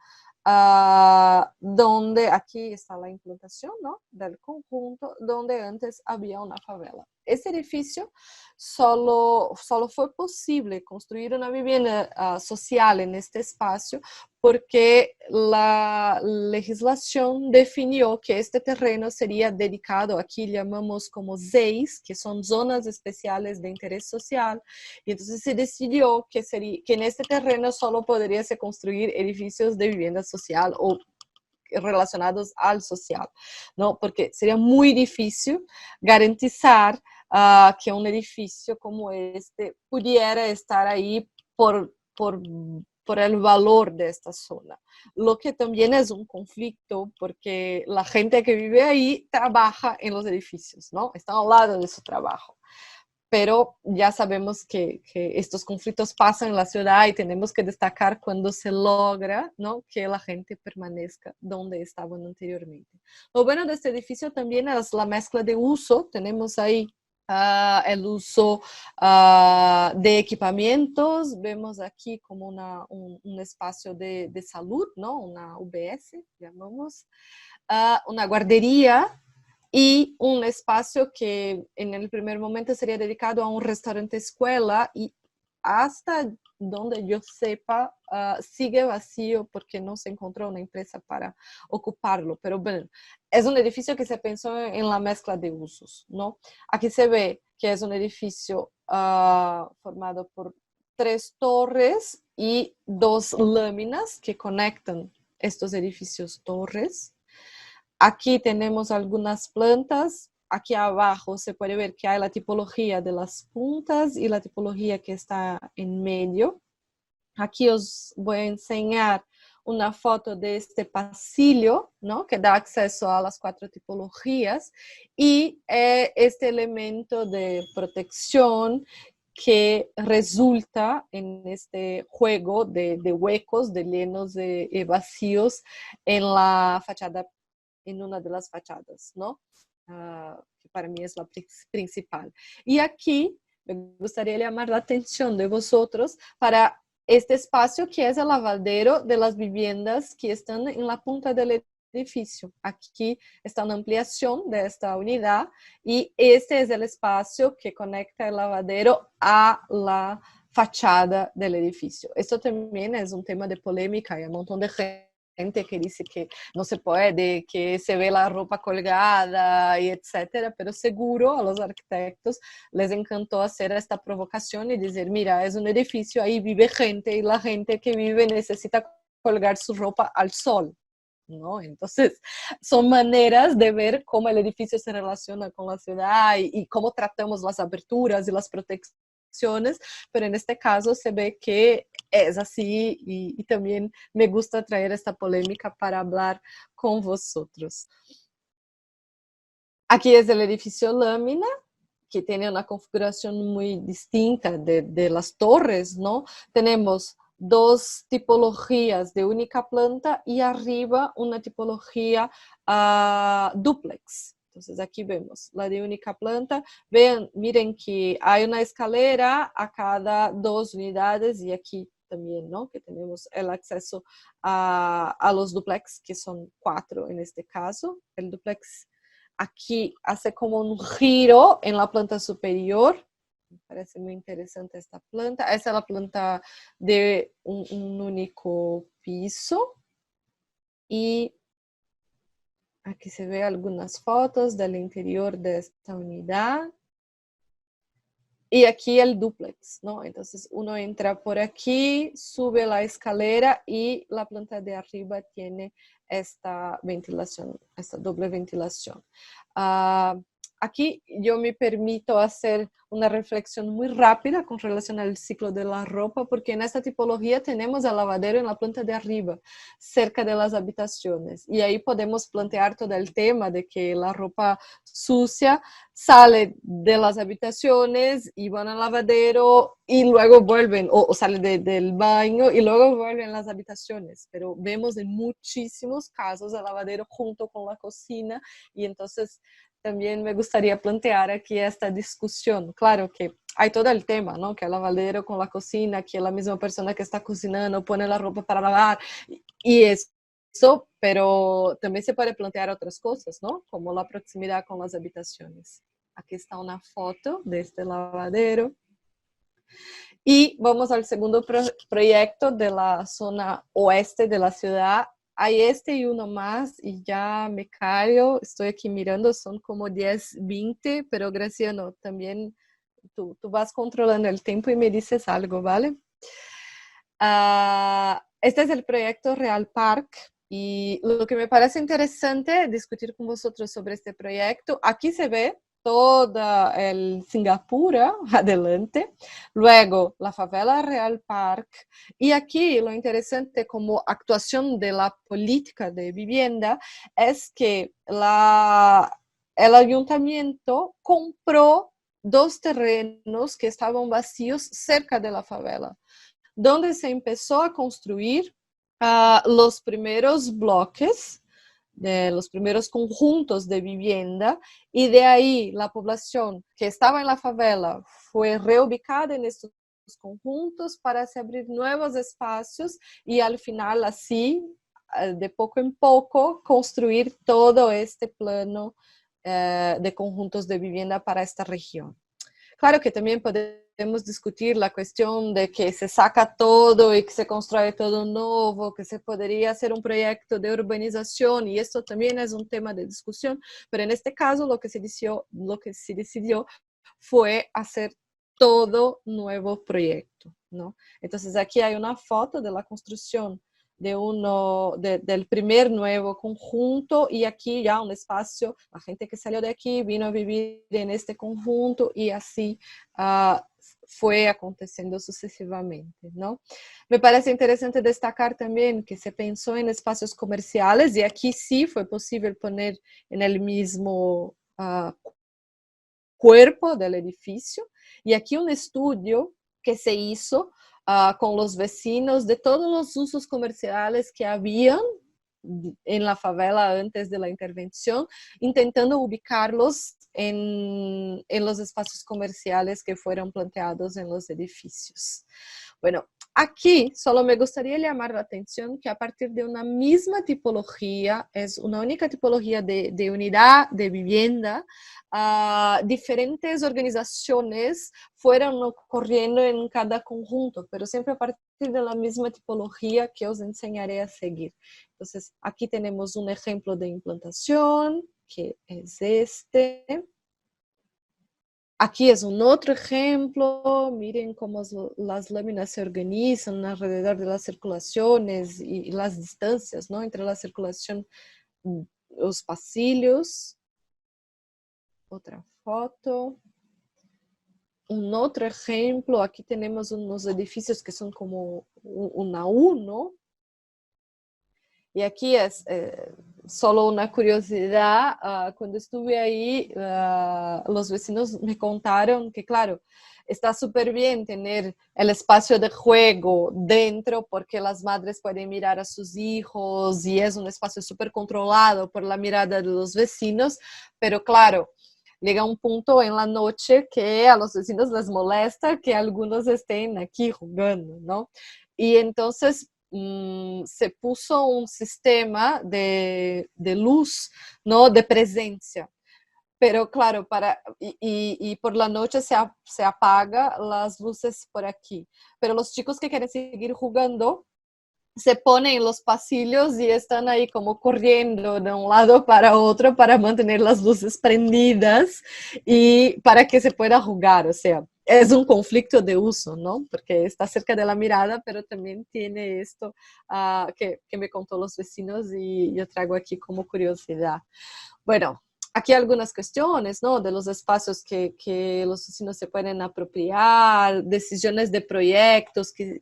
donde aquí está la implantación, ¿no? Del conjunto, donde antes había una favela. Ese edificio solo fue posible construir una vivienda social en este espacio porque la legislación definió que este terreno sería dedicado, aquí llamamos como ZEIS, que son zonas especiales de interés social, y entonces se decidió que en este terreno solo podría se construir edificios de vivienda social o relacionados al social, ¿no? Porque sería muy difícil garantizar que un edificio como este pudiera estar ahí por el valor de esta zona. Lo que también es un conflicto porque la gente que vive ahí trabaja en los edificios, ¿no? Está al lado de su trabajo. Pero ya sabemos que estos conflictos pasan en la ciudad y tenemos que destacar cuando se logra, ¿no? Que la gente permanezca donde estaban anteriormente. Lo bueno de este edificio también es la mezcla de uso. Tenemos ahí el uso de equipamientos. Vemos aquí como un espacio de salud, ¿no? Una UBS, llamamos. Una guardería y un espacio que en el primer momento sería dedicado a un restaurante escuela y hasta donde yo sepa sigue vacío porque no se encontró una empresa para ocuparlo. Pero bueno, es un edificio que se pensó en la mezcla de usos, ¿no? Aquí se ve que es un edificio formado por 3 torres y 2 láminas que conectan estos edificios torres. Aquí tenemos algunas plantas. Aquí abajo se puede ver que hay la tipología de las puntas y la tipología que está en medio. Aquí os voy a enseñar una foto de este pasillo, ¿no? Que da acceso a las 4 tipologías y este elemento de protección que resulta en este juego de huecos, de llenos de vacíos en la fachada, en una de las fachadas, ¿no? Que para mí es la principal. Y aquí me gustaría llamar la atención de vosotros para este espacio que es el lavadero de las viviendas que están en la punta del edificio. Aquí está una ampliación de esta unidad y este es el espacio que conecta el lavadero a la fachada del edificio. Esto también es un tema de polémica y un montón de gente gente que dice que no se puede, que se ve la ropa colgada y etcétera, pero seguro a los arquitectos les encantó hacer esta provocación y decir, mira, es un edificio, ahí vive gente y la gente que vive necesita colgar su ropa al sol, ¿no? Entonces, son maneras de ver cómo el edificio se relaciona con la ciudad y cómo tratamos las aberturas y las protecciones, pero en este caso se ve que es así y también me gusta traer esta polémica para hablar con vosotros. Aquí es el edificio Lámina, que tiene una configuración muy distinta de las torres, ¿no? Tenemos dos tipologías de única planta y arriba una tipología dúplex. Entonces aquí vemos la de única planta. Vean, miren que hay una escalera a cada 2 unidades y aquí también, ¿no? Que tenemos el acceso a los dúplex, que son 4 en este caso. El dúplex aquí hace como un giro en la planta superior. Me parece muy interesante esta planta. Esta es la planta de un único piso. Y aquí se ve algunas fotos del interior de esta unidad. Y aquí el dúplex, ¿no? Entonces uno entra por aquí, sube la escalera y la planta de arriba tiene esta ventilación, esta doble ventilación. Aquí yo me permito hacer una reflexión muy rápida con relación al ciclo de la ropa, porque en esta tipología tenemos el lavadero en la planta de arriba, cerca de las habitaciones. Y ahí podemos plantear todo el tema de que la ropa sucia sale de las habitaciones y van al lavadero y luego vuelven, o sale del baño y luego vuelven a las habitaciones. Pero vemos en muchísimos casos el lavadero junto con la cocina y entonces también me gustaría plantear aquí esta discusión. Claro que hay todo el tema, ¿no? Que el lavadero con la cocina, que la misma persona que está cocinando pone la ropa para lavar y eso, pero también se puede plantear otras cosas, ¿no? Como la proximidad con las habitaciones. Aquí está una foto de este lavadero. Y vamos al segundo proyecto de la zona oeste de la ciudad. Hay este y uno más y ya me callo. Estoy aquí mirando, son como 10, 20, pero Graciano, también tú vas controlando el tiempo y me dices algo, ¿vale? Este es el proyecto Real Park. Y lo que me parece interesante discutir con vosotros sobre este proyecto, aquí se ve toda el Singapura adelante, luego la favela Real Park, y aquí lo interesante como actuación de la política de vivienda es que el ayuntamiento compró 2 terrenos que estaban vacíos cerca de la favela, donde se empezó a construir los primeros bloques, los primeros conjuntos de vivienda, y de ahí la población que estaba en la favela fue reubicada en estos conjuntos para se abrir nuevos espacios y al final así, de poco en poco, construir todo este plano de conjuntos de vivienda para esta región. Claro que también podemos discutir la cuestión de que se saca todo y que se construye todo nuevo, que se podría hacer un proyecto de urbanización y esto también es un tema de discusión, pero en este caso lo que se decidió fue hacer todo nuevo proyecto, ¿no? Entonces aquí hay una foto de la construcción del primer nuevo conjunto y aquí ya un espacio, la gente que salió de aquí vino a vivir en este conjunto y así fue aconteciendo sucesivamente, ¿no? Me parece interesante destacar también que se pensó en espacios comerciales y aquí sí fue posible poner en el mismo cuerpo del edificio y aquí un estudio que se hizo con los vecinos de todos los usos comerciales que habían en la favela antes de la intervención, intentando ubicarlos en los espacios comerciales que fueron planteados en los edificios. Bueno, Aquí solo me gustaría llamar la atención que a partir de una misma tipología, es una única tipología de unidad de vivienda, diferentes organizaciones fueron ocurriendo en cada conjunto, pero siempre a partir de la misma tipología que os enseñaré a seguir. Entonces, aquí tenemos un ejemplo de implantación, que es este. Aquí es un otro ejemplo, miren cómo las láminas se organizan alrededor de las circulaciones y las distancias, ¿no? Entre la circulación, los pasillos. Otra foto. Un otro ejemplo, aquí tenemos unos edificios que son como una U, ¿no? Y aquí es solo una curiosidad, cuando estuve ahí, los vecinos me contaron que, claro, está súper bien tener el espacio de juego dentro porque las madres pueden mirar a sus hijos y es un espacio súper controlado por la mirada de los vecinos, pero claro, llega un punto en la noche que a los vecinos les molesta que algunos estén aquí jugando, ¿no? Y entonces se puso un sistema de luz, ¿no? De presencia. Pero claro, y por la noche se apaga las luces por aquí. Pero los chicos que quieren seguir jugando se ponen en los pasillos y están ahí como corriendo de un lado para otro para mantener las luces prendidas y para que se pueda jugar. O sea, es un conflicto de uso, ¿no? Porque está cerca de la mirada, pero también tiene esto que me contó los vecinos y yo traigo aquí como curiosidad. Bueno, aquí algunas cuestiones, ¿no? De los espacios que los vecinos se pueden apropiar, decisiones de proyectos que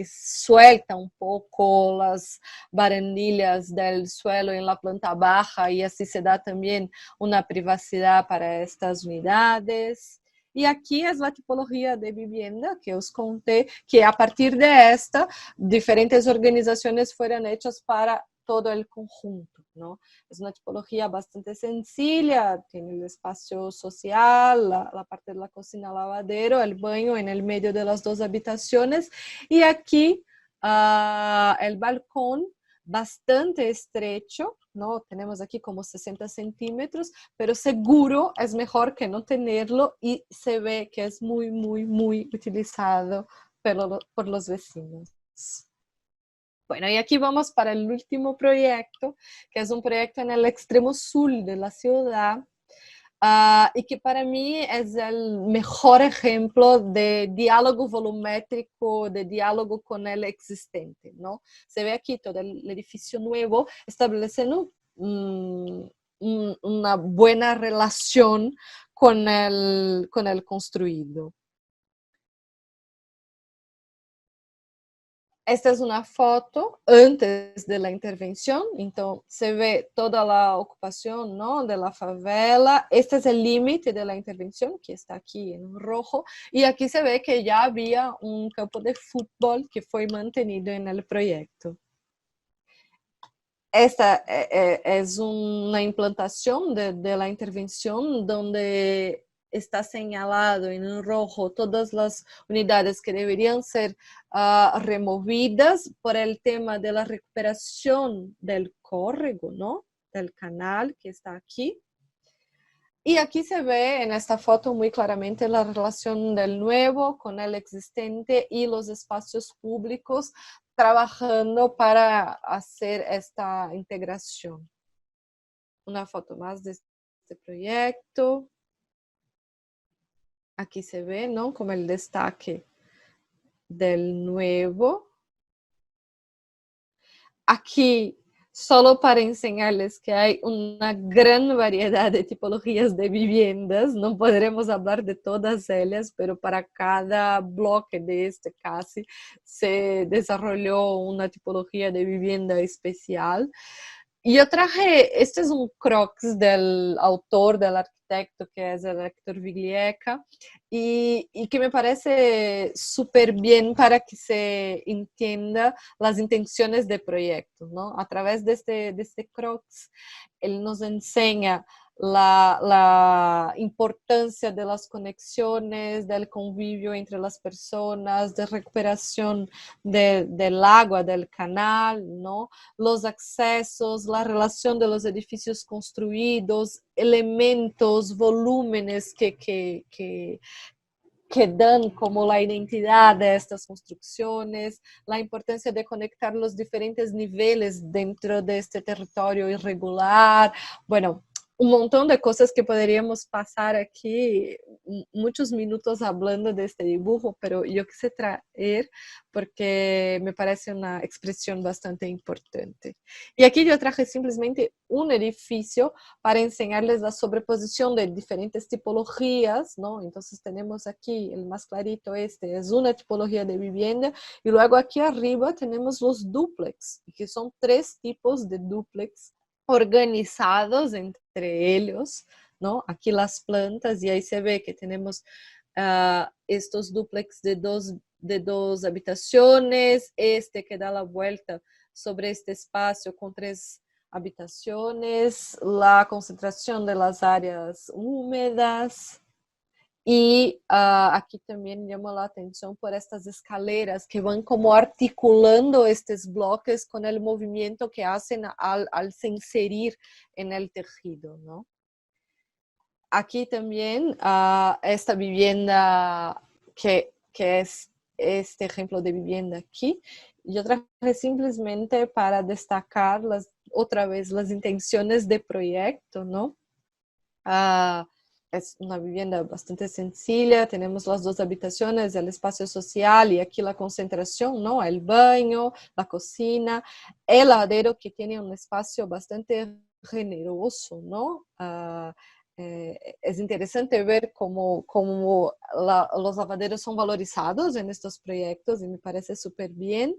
sueltan un poco las barandillas del suelo en la planta baja y así se da también una privacidad para estas unidades. Y aquí es la tipología de vivienda que os conté, que a partir de esta, diferentes organizaciones fueron hechas para todo el conjunto, ¿no? Es una tipología bastante sencilla, tiene el espacio social, la parte de la cocina, lavadero, el baño en el medio de las dos habitaciones y aquí el balcón bastante estrecho, ¿no? Tenemos aquí como 60 centímetros, pero seguro es mejor que no tenerlo y se ve que es muy, muy, muy utilizado por los vecinos. Bueno, y aquí vamos para el último proyecto, que es un proyecto en el extremo sur de la ciudad, y que para mí es el mejor ejemplo de diálogo volumétrico, de diálogo con el existente, ¿no? Se ve aquí todo el edificio nuevo estableciendo una buena relación con el construido. Esta es una foto antes de la intervención, entonces se ve toda la ocupación, ¿no? De la favela. Este es el límite de la intervención, que está aquí en rojo, y aquí se ve que ya había un campo de fútbol que fue mantenido en el proyecto. Esta es una implantación de la intervención donde está señalado en rojo todas las unidades que deberían ser removidas por el tema de la recuperación del córrego, ¿no? Del canal que está aquí. Y aquí se ve en esta foto muy claramente la relación del nuevo con el existente y los espacios públicos trabajando para hacer esta integración. Una foto más de este proyecto. Aquí se ve, ¿no? Como el destaque del nuevo. Aquí, solo para enseñarles que hay una gran variedad de tipologías de viviendas, no podremos hablar de todas ellas, pero para cada bloque de este casi se desarrolló una tipología de vivienda especial. Y yo traje, este es un croquis del autor, del arquitecto, que es el Héctor Viglieca, y que me parece súper bien para que se entienda las intenciones de proyecto, ¿no? A través de este croquis, él nos enseña la importancia de las conexiones, del convivio entre las personas, de recuperación del agua, del canal, ¿no? Los accesos, la relación de los edificios construidos, elementos, volúmenes que dan como la identidad de estas construcciones, la importancia de conectar los diferentes niveles dentro de este territorio irregular. Bueno, un montón de cosas que podríamos pasar aquí muchos minutos hablando de este dibujo, pero yo quise traer porque me parece una expresión bastante importante. Y aquí yo traje simplemente un edificio para enseñarles la sobreposición de diferentes tipologías, ¿no? Entonces tenemos aquí el más clarito, este es una tipología de vivienda, y luego aquí arriba tenemos los dúplex, que son 3 tipos de dúplex organizados entre ellos, ¿no? Aquí las plantas, y ahí se ve que tenemos estos dúplex de dos habitaciones, este que da la vuelta sobre este espacio con 3 habitaciones, la concentración de las áreas húmedas. Y aquí también llama la atención por estas escaleras que van como articulando estos bloques con el movimiento que hacen al se inserir en el tejido, ¿no? Aquí también esta vivienda que es este ejemplo de vivienda aquí, yo traje simplemente para destacar otra vez las intenciones de proyecto, ¿no? Es una vivienda bastante sencilla, tenemos las 2 habitaciones, el espacio social y aquí la concentración, ¿no? El baño, la cocina, el lavadero que tiene un espacio bastante generoso, ¿no? Es interesante ver cómo los lavaderos son valorizados en estos proyectos y me parece súper bien.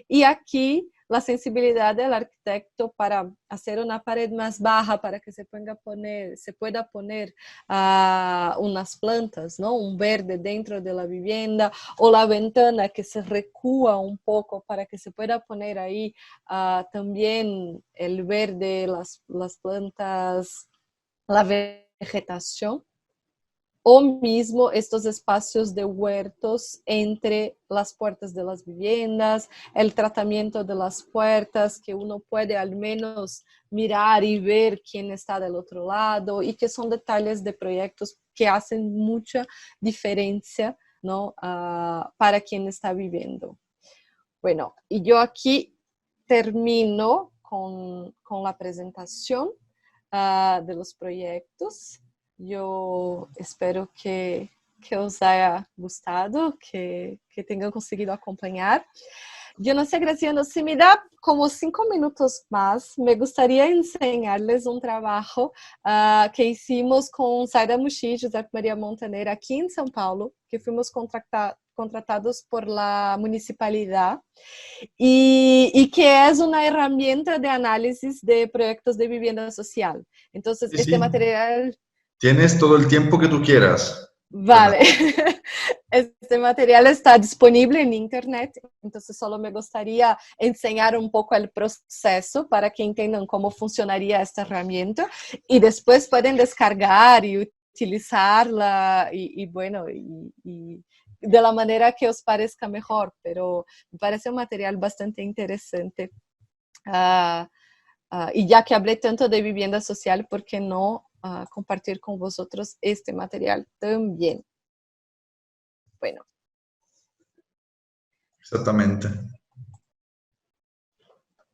Y aquí la sensibilidad del arquitecto para hacer una pared más baja para que se pueda poner unas plantas, ¿no? Un verde dentro de la vivienda, o la ventana que se recúa un poco para que se pueda poner ahí también el verde, las plantas, la vegetación, o mismo estos espacios de huertos entre las puertas de las viviendas, el tratamiento de las puertas, que uno puede al menos mirar y ver quién está del otro lado, y que son detalles de proyectos que hacen mucha diferencia, ¿no? Para quien está viviendo. Bueno, y yo aquí termino con la presentación de los proyectos. Yo espero que os haya gustado, que tengan conseguido acompanhar. Yo no sé, Graciano, si me da como 5 minutos más, me gustaría enseñarles un trabajo que hicimos con Zaida Mushi y José María Montaner aquí en São Paulo, que fuimos contratados por la municipalidad y que es una herramienta de análisis de proyectos de vivienda social. Entonces, Sí, este sí. material... Tienes todo el tiempo que tú quieras, Vale, Renata. este material está disponible en internet, entonces solo me gustaría enseñar un poco el proceso para que entiendan cómo funcionaría esta herramienta y después pueden descargar y utilizarla y bueno, y de la manera que os parezca mejor, pero me parece un material bastante interesante. Y ya que hablé tanto de vivienda social, ¿por qué no compartir con vosotros este material también? Bueno. Exactamente.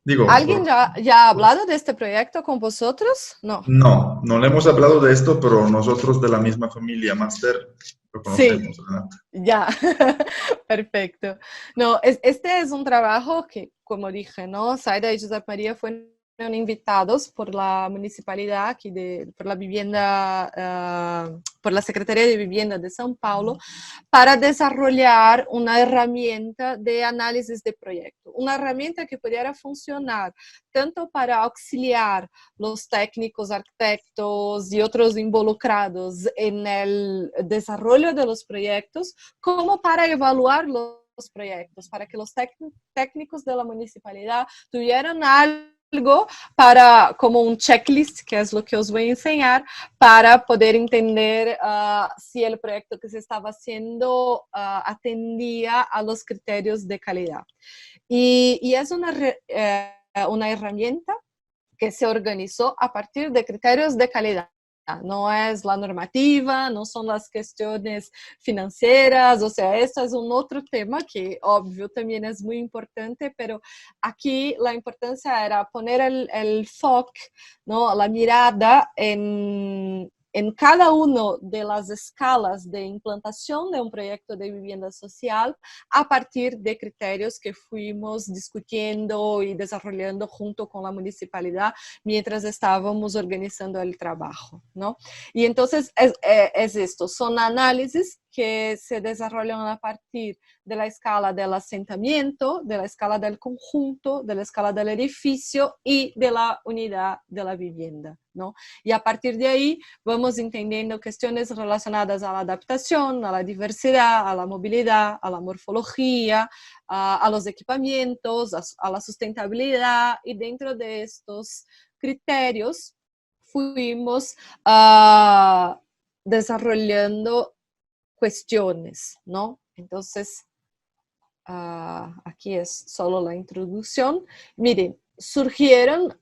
Digo, ¿Alguien ya ha hablado de este proyecto con vosotros? No. no le hemos hablado de esto, pero nosotros de la misma familia Master lo Sí, conocemos, Renata. ya. Perfecto. No, este es un trabajo que, como dije, ¿no? Zaida y José María fueron invitados por la municipalidad aquí por la vivienda, por la Secretaría de Vivienda de São Paulo, para desarrollar una herramienta de análisis de proyecto, una herramienta que pudiera funcionar tanto para auxiliar los técnicos, arquitectos y otros involucrados en el desarrollo de los proyectos, como para evaluar los proyectos, para que los técnicos de la municipalidad tuvieran algo algo para, como un checklist, que es lo que os voy a enseñar, para poder entender si el proyecto que se estaba haciendo atendía a los criterios de calidad. Y es una herramienta que se organizó a partir de criterios de calidad. No es la normativa, no son las cuestiones financieras, o sea, esto es un otro tema que, obvio, también es muy importante, pero aquí la importancia era poner el foco, ¿no? La mirada en cada una de las escalas de implantación de un proyecto de vivienda social a partir de criterios que fuimos discutiendo y desarrollando junto con la municipalidad mientras estábamos organizando el trabajo, ¿no? Y entonces es esto, son análisis que se desarrollan a partir de la escala del asentamiento, de la escala del conjunto, de la escala del edificio y de la unidad de la vivienda, ¿no? Y a partir de ahí vamos entendiendo cuestiones relacionadas a la adaptación, a la diversidad, a la movilidad, a la morfología, a los equipamientos, a la sustentabilidad, y dentro de estos criterios fuimos desarrollando cuestiones, ¿no? Entonces, aquí es solo la introducción. Miren, surgieron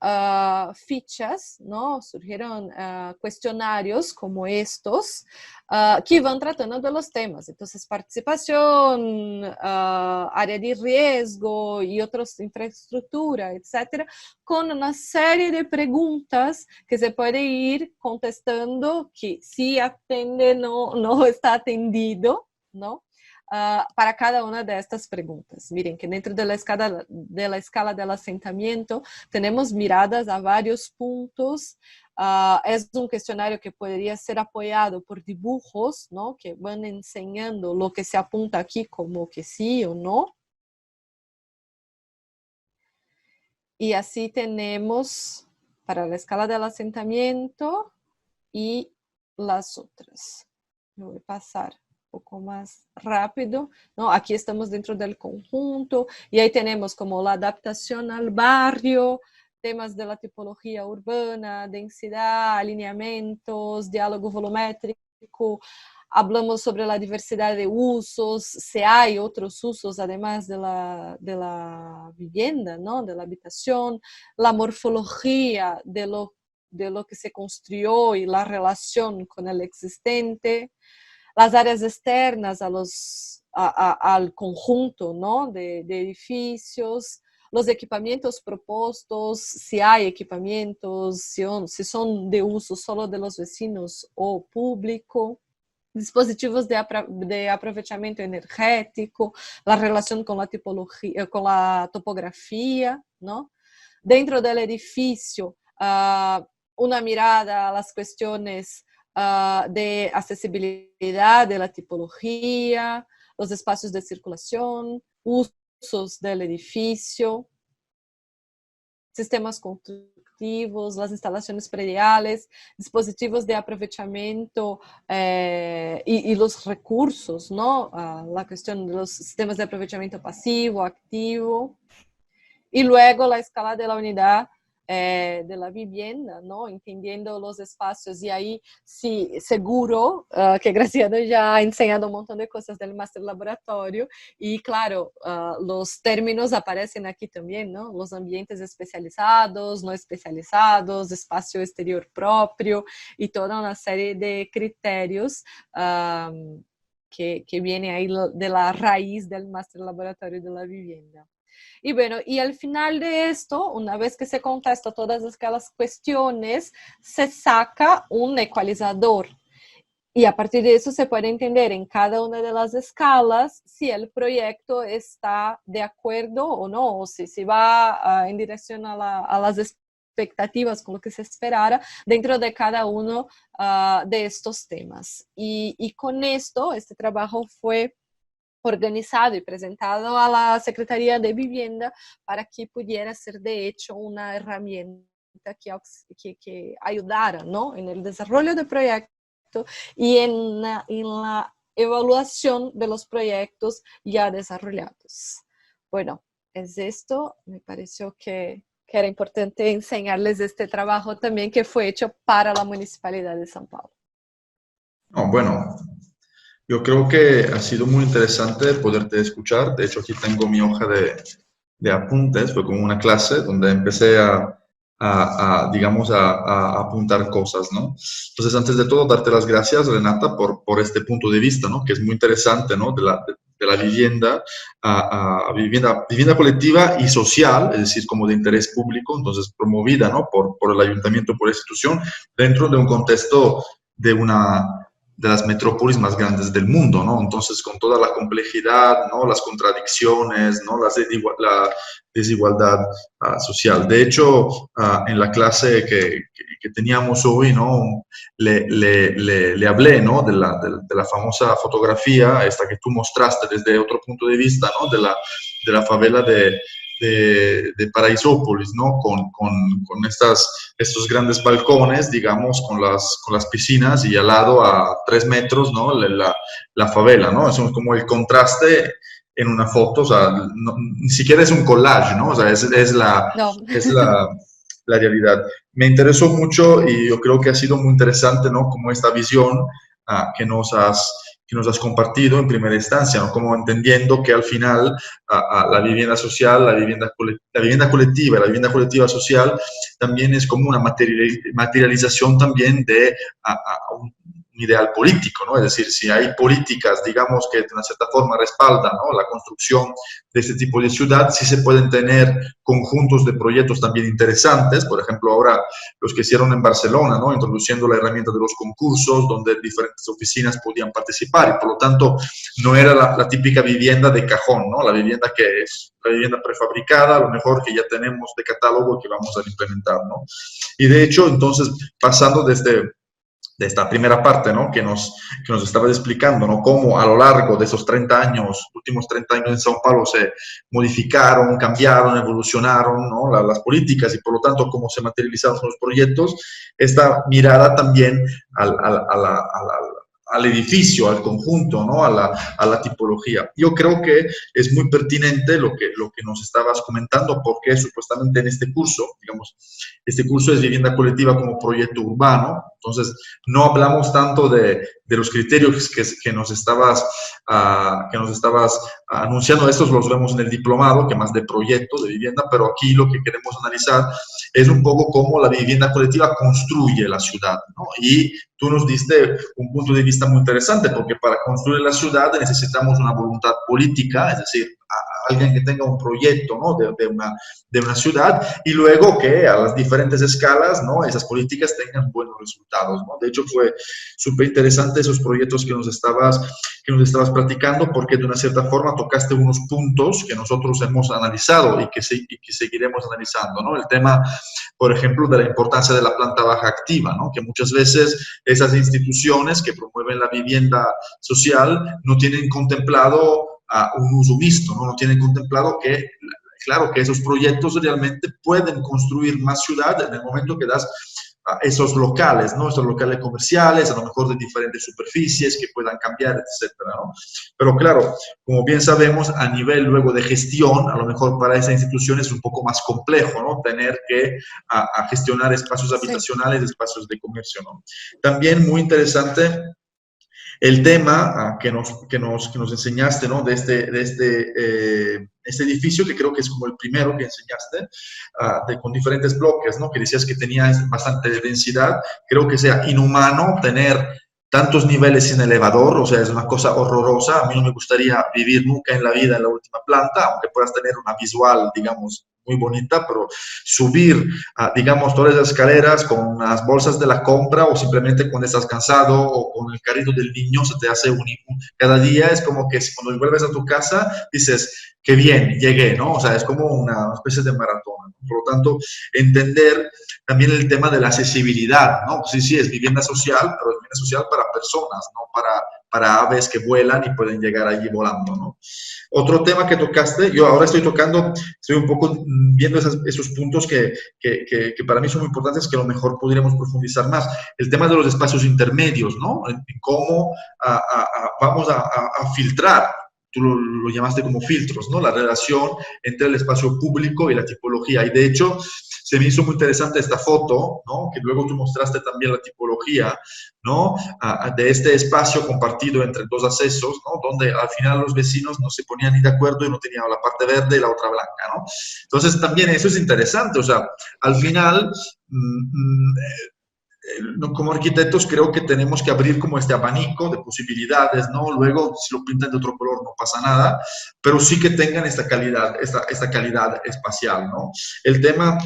fichas, ¿no? Surgieron cuestionarios como estos que van tratando de los temas. Entonces, participación, área de riesgo y otros, infraestructura, etcétera, con una serie de preguntas que se puede ir contestando que si atende, no está atendido, ¿no? Para cada una de estas preguntas. Miren que dentro de la escala del asentamiento tenemos miradas a varios puntos. Es un cuestionario que podría ser apoyado por dibujos, ¿no? Que van enseñando lo que se apunta aquí como que sí o no. Y así tenemos para la escala del asentamiento y las otras. Me voy a pasar poco más rápido, ¿no? Aquí estamos dentro del conjunto y ahí tenemos como la adaptación al barrio, temas de la tipología urbana, densidad, alineamientos, diálogo volumétrico. Hablamos sobre la diversidad de usos, si hay otros usos además de la vivienda, ¿no? De la habitación, la morfología de lo que se construyó y la relación con el existente, las áreas externas al conjunto, ¿no? de edificios, los equipamientos propuestos, si hay equipamientos, si son de uso solo de los vecinos o público, dispositivos de aprovechamiento energético, la relación con la tipología, con la topografía, ¿no? Dentro del edificio, una mirada a las cuestiones de accesibilidad de la tipología, los espacios de circulación, usos del edificio, sistemas constructivos, las instalaciones prediales, dispositivos de aprovechamiento y los recursos, ¿no? La cuestión de los sistemas de aprovechamiento pasivo, activo. Y luego la escala de la unidad de la vivienda, ¿no? Entendiendo los espacios. Y ahí sí, seguro que Graciano ya ha enseñado un montón de cosas del máster laboratorio. Y claro, los términos aparecen aquí también, ¿no? Los ambientes especializados, no especializados, espacio exterior propio y toda una serie de criterios que viene ahí de la raíz del máster laboratorio de la vivienda. Y bueno, y al final de esto, una vez que se contesta todas aquellas cuestiones, se saca un ecualizador. Y a partir de eso se puede entender en cada una de las escalas si el proyecto está de acuerdo o no, o si va en dirección a las expectativas con lo que se esperara dentro de cada uno de estos temas. Y con esto, este trabajo fue organizado y presentado a la Secretaría de Vivienda para que pudiera ser de hecho una herramienta que ayudara, ¿no? En el desarrollo del proyecto y en la evaluación de los proyectos ya desarrollados. Bueno, es esto, me pareció que que era importante enseñarles este trabajo también que fue hecho para la Municipalidad de São Paulo. No, bueno, yo creo que ha sido muy interesante poderte escuchar. De hecho, aquí tengo mi hoja de apuntes. Fue como una clase donde empecé digamos, a apuntar cosas, ¿no? Entonces, antes de todo, darte las gracias, Renata, por este punto de vista, ¿no? Que es muy interesante, ¿no? De la vivienda, vivienda colectiva y social, es decir, como de interés público, entonces promovida, ¿no? Por el ayuntamiento, por la institución, dentro de un contexto de las metrópolis más grandes del mundo, ¿no? Entonces, con toda la complejidad, ¿no? Las contradicciones, ¿no? La desigualdad social. De hecho, en la clase que teníamos hoy, ¿no? Le hablé, ¿no? De la famosa fotografía, esta que tú mostraste desde otro punto de vista, ¿no? De la favela de Paraisópolis, ¿no? Con estos grandes balcones, digamos, con las piscinas y al lado a 3 metros, ¿no? La favela, ¿no? Eso es como el contraste en una foto, o sea, ni siquiera es un collage, ¿no? O sea, No. es la realidad. Me interesó mucho y yo creo que ha sido muy interesante, ¿no? Como esta visión que nos has compartido en primera instancia, ¿no? Como entendiendo que al final la vivienda social, la vivienda colectiva, la vivienda colectiva social también es como una materialización también de un ideal político, ¿no? Es decir, si hay políticas, digamos, que de una cierta forma respaldan, ¿no? La construcción de este tipo de ciudad, sí se pueden tener conjuntos de proyectos también interesantes, por ejemplo, ahora los que hicieron en Barcelona, ¿no? Introduciendo la herramienta de los concursos, donde diferentes oficinas podían participar, y por lo tanto no era la típica vivienda de cajón, ¿no? La vivienda que es la vivienda prefabricada, a lo mejor que ya tenemos de catálogo que vamos a implementar, ¿no? Y de hecho, entonces, pasando de esta primera parte, ¿no? Que nos estabas explicando, ¿no? Cómo a lo largo de esos 30 años, últimos 30 años en São Paulo se modificaron, cambiaron, evolucionaron, ¿no? Las políticas y por lo tanto cómo se materializaron los proyectos, esta mirada también al edificio, al conjunto, ¿no? A la tipología. Yo creo que es muy pertinente lo que nos estabas comentando, porque supuestamente en este curso, digamos, este curso es vivienda colectiva como proyecto urbano, entonces no hablamos tanto de los criterios que nos estabas anunciando. Estos los vemos en el diplomado, que más de proyecto de vivienda, pero aquí lo que queremos analizar es un poco cómo la vivienda colectiva construye la ciudad, ¿no? Y tú nos diste un punto de vista muy interesante, porque para construir la ciudad necesitamos una voluntad política, es decir, alguien que tenga un proyecto, ¿no? de una ciudad, y luego que a las diferentes escalas, ¿no? Esas políticas tengan buenos resultados, ¿no? De hecho, fue súper interesante esos proyectos que nos estabas platicando, porque de una cierta forma tocaste unos puntos que nosotros hemos analizado y que seguiremos analizando, ¿no? El tema, por ejemplo, de la importancia de la planta baja activa, ¿no? Que muchas veces esas instituciones que promueven la vivienda social no tienen contemplado un uso mixto, ¿no? No tienen contemplado que, claro, que esos proyectos realmente pueden construir más ciudad en el momento que das esos locales, ¿no? Esos locales comerciales, a lo mejor de diferentes superficies que puedan cambiar, etcétera, ¿no? Pero claro, como bien sabemos, a nivel luego de gestión, a lo mejor para esa institución es un poco más complejo, ¿no? Tener que gestionar espacios habitacionales, espacios de comercio, ¿no? También muy interesante el tema que nos enseñaste, ¿no? De este edificio, que creo que es como el primero que enseñaste, con diferentes bloques, ¿no? Que decías que tenía bastante densidad. Creo que sea inhumano tener tantos niveles sin elevador, o sea, es una cosa horrorosa. A mí no me gustaría vivir nunca en la vida en la última planta, aunque puedas tener una visual, digamos, muy bonita, pero subir, digamos, todas las escaleras con las bolsas de la compra o simplemente cuando estás cansado o con el carrito del niño se te hace cada día es como que cuando vuelves a tu casa dices, qué bien, llegué, ¿no? O sea, es como una especie de maratón. Por lo tanto, entender también el tema de la accesibilidad, ¿no? Sí, es vivienda social, pero vivienda social para personas, no para aves que vuelan y pueden llegar allí volando, ¿no? Otro tema que tocaste, yo ahora estoy un poco viendo esos puntos que para mí son muy importantes, que a lo mejor podríamos profundizar más. El tema de los espacios intermedios, ¿no? En cómo vamos a filtrar tú lo llamaste como filtros, ¿no? La relación entre el espacio público y la tipología. Y de hecho, se me hizo muy interesante esta foto, ¿no? Que luego tú mostraste también la tipología, ¿no? De este espacio compartido entre dos accesos, ¿no? Donde al final los vecinos no se ponían ni de acuerdo y no tenían la parte verde y la otra blanca, ¿no? Entonces también eso es interesante, o sea, al final como arquitectos creo que tenemos que abrir como este abanico de posibilidades, ¿no? Luego, si lo pintan de otro color no pasa nada, pero sí que tengan esta calidad, esta calidad espacial, ¿no? El tema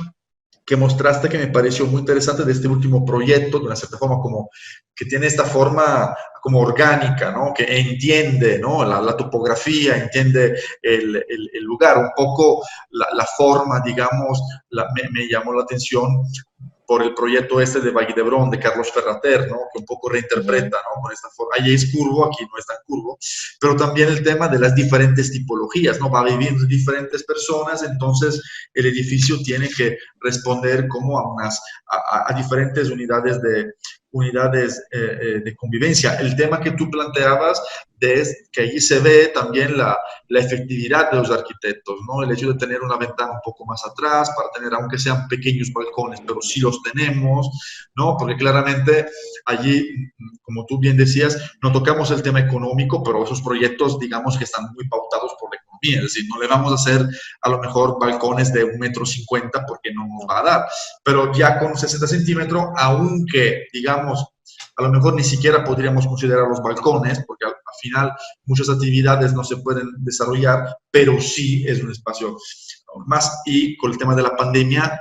que mostraste que me pareció muy interesante de este último proyecto, de una cierta forma como que tiene esta forma como orgánica, ¿no? Que entiende, ¿no? La topografía, entiende el lugar, un poco la forma, digamos, me llamó la atención por el proyecto este de Valle d'Hebron, de Carlos Ferrater, ¿no? Que un poco reinterpreta, ¿no? Con esta forma. Allí es curvo, aquí no es tan curvo, pero también el tema de las diferentes tipologías, ¿no? Va a vivir diferentes personas, entonces el edificio tiene que responder como a diferentes unidades de convivencia. El tema que tú planteabas es que allí se ve también la efectividad de los arquitectos, ¿no? El hecho de tener una ventana un poco más atrás para tener, aunque sean pequeños balcones, pero sí los tenemos, ¿no? Porque claramente allí, como tú bien decías, no tocamos el tema económico, pero esos proyectos, digamos que están muy pautados por la economía, es decir, no le vamos a hacer a lo mejor balcones de 1,50 m porque no nos va a dar, pero ya con 60 centímetros, aunque, digamos, a lo mejor ni siquiera podríamos considerar los balcones, porque al final muchas actividades no se pueden desarrollar, pero sí es un espacio más. Y con el tema de la pandemia,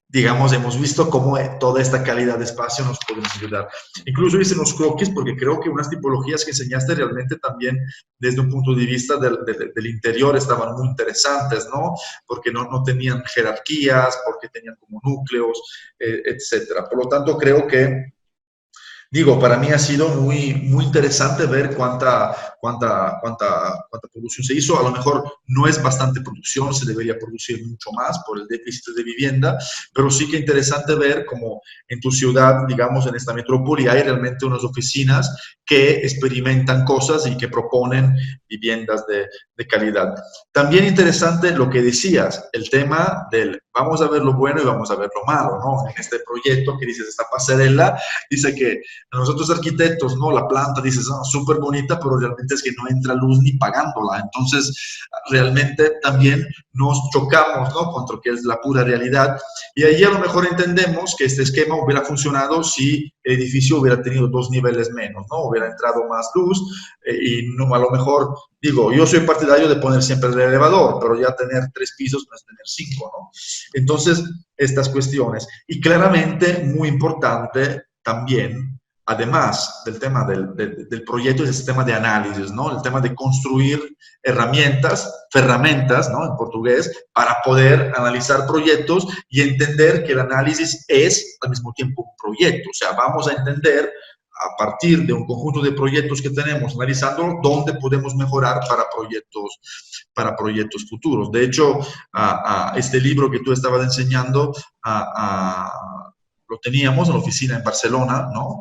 digamos, hemos visto cómo toda esta calidad de espacio nos puede ayudar. Incluso hice unos croquis porque creo que unas tipologías que enseñaste realmente también desde un punto de vista del interior estaban muy interesantes, ¿no? Porque no tenían jerarquías, porque tenían como núcleos, etcétera. Por lo tanto, creo que digo, para mí ha sido muy interesante ver cuánta producción se hizo. A lo mejor no es bastante producción, se debería producir mucho más por el déficit de vivienda, pero sí que interesante ver cómo en tu ciudad, digamos, en esta metrópoli, hay realmente unas oficinas que experimentan cosas y que proponen viviendas de calidad. También interesante lo que decías, el tema del vamos a ver lo bueno y vamos a ver lo malo, ¿no? En este proyecto que dices, esta pasarela, dice que nosotros arquitectos, ¿no? La planta, dices, oh, súper bonita, pero realmente es que no entra luz ni pagándola. Entonces, realmente también nos chocamos, ¿no? Contra lo que es la pura realidad. Y ahí a lo mejor entendemos que este esquema hubiera funcionado si el edificio hubiera tenido 2 niveles menos, ¿no? Hubiera entrado más luz y no, a lo mejor, digo, yo soy partidario de poner siempre el elevador, pero ya tener 3 pisos no es tener 5, ¿no? Entonces, estas cuestiones. Y claramente, muy importante también, además del tema del proyecto, es el tema de análisis, ¿no? El tema de construir ferramentas, ¿no? En portugués, para poder analizar proyectos y entender que el análisis es al mismo tiempo un proyecto. O sea, vamos a entender a partir de un conjunto de proyectos que tenemos, analizándolo, dónde podemos mejorar para proyectos futuros. De hecho, este libro que tú estabas enseñando, lo teníamos en la oficina en Barcelona, ¿no?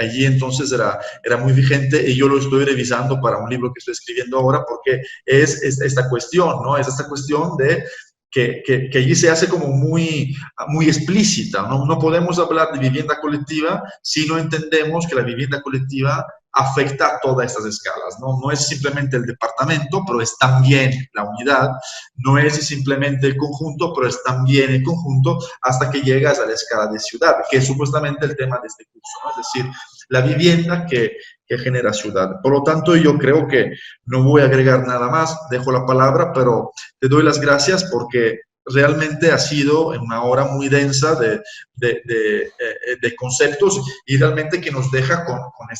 Allí entonces era muy vigente y yo lo estoy revisando para un libro que estoy escribiendo ahora porque es esta cuestión, ¿no? Es esta cuestión de que allí se hace como muy explícita, ¿no? No podemos hablar de vivienda colectiva si no entendemos que la vivienda colectiva afecta a todas estas escalas, ¿no? No es simplemente el departamento, pero es también la unidad, no es simplemente el conjunto, pero es también el conjunto hasta que llegas a la escala de ciudad, que es supuestamente el tema de este curso, ¿no? Es decir, la vivienda que genera ciudad. Por lo tanto, yo creo que no voy a agregar nada más, dejo la palabra, pero te doy las gracias porque realmente ha sido una hora muy densa de conceptos y realmente que nos deja con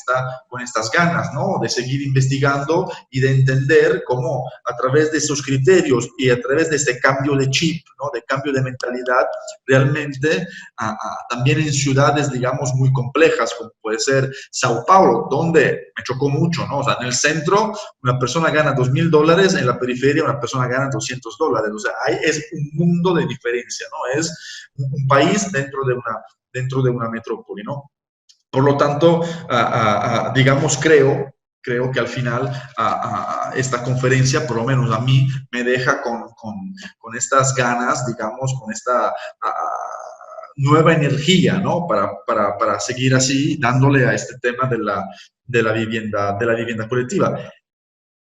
estas ganas, ¿no? De seguir investigando y de entender cómo a través de esos criterios y a través de este cambio de chip, ¿no? De cambio de mentalidad, realmente también en ciudades, digamos, muy complejas, como puede ser Sao Paulo, donde me chocó mucho, ¿no? O sea, en el centro una persona gana $2,000, en la periferia una persona gana $200. O sea, es un mundo de diferencia, ¿no? Es un país dentro de una metrópoli, ¿no? Por lo tanto, digamos, creo creo que al final esta conferencia, por lo menos a mí, me deja con estas ganas, digamos, con esta nueva energía, ¿no? Para seguir así, dándole a este tema de la vivienda colectiva.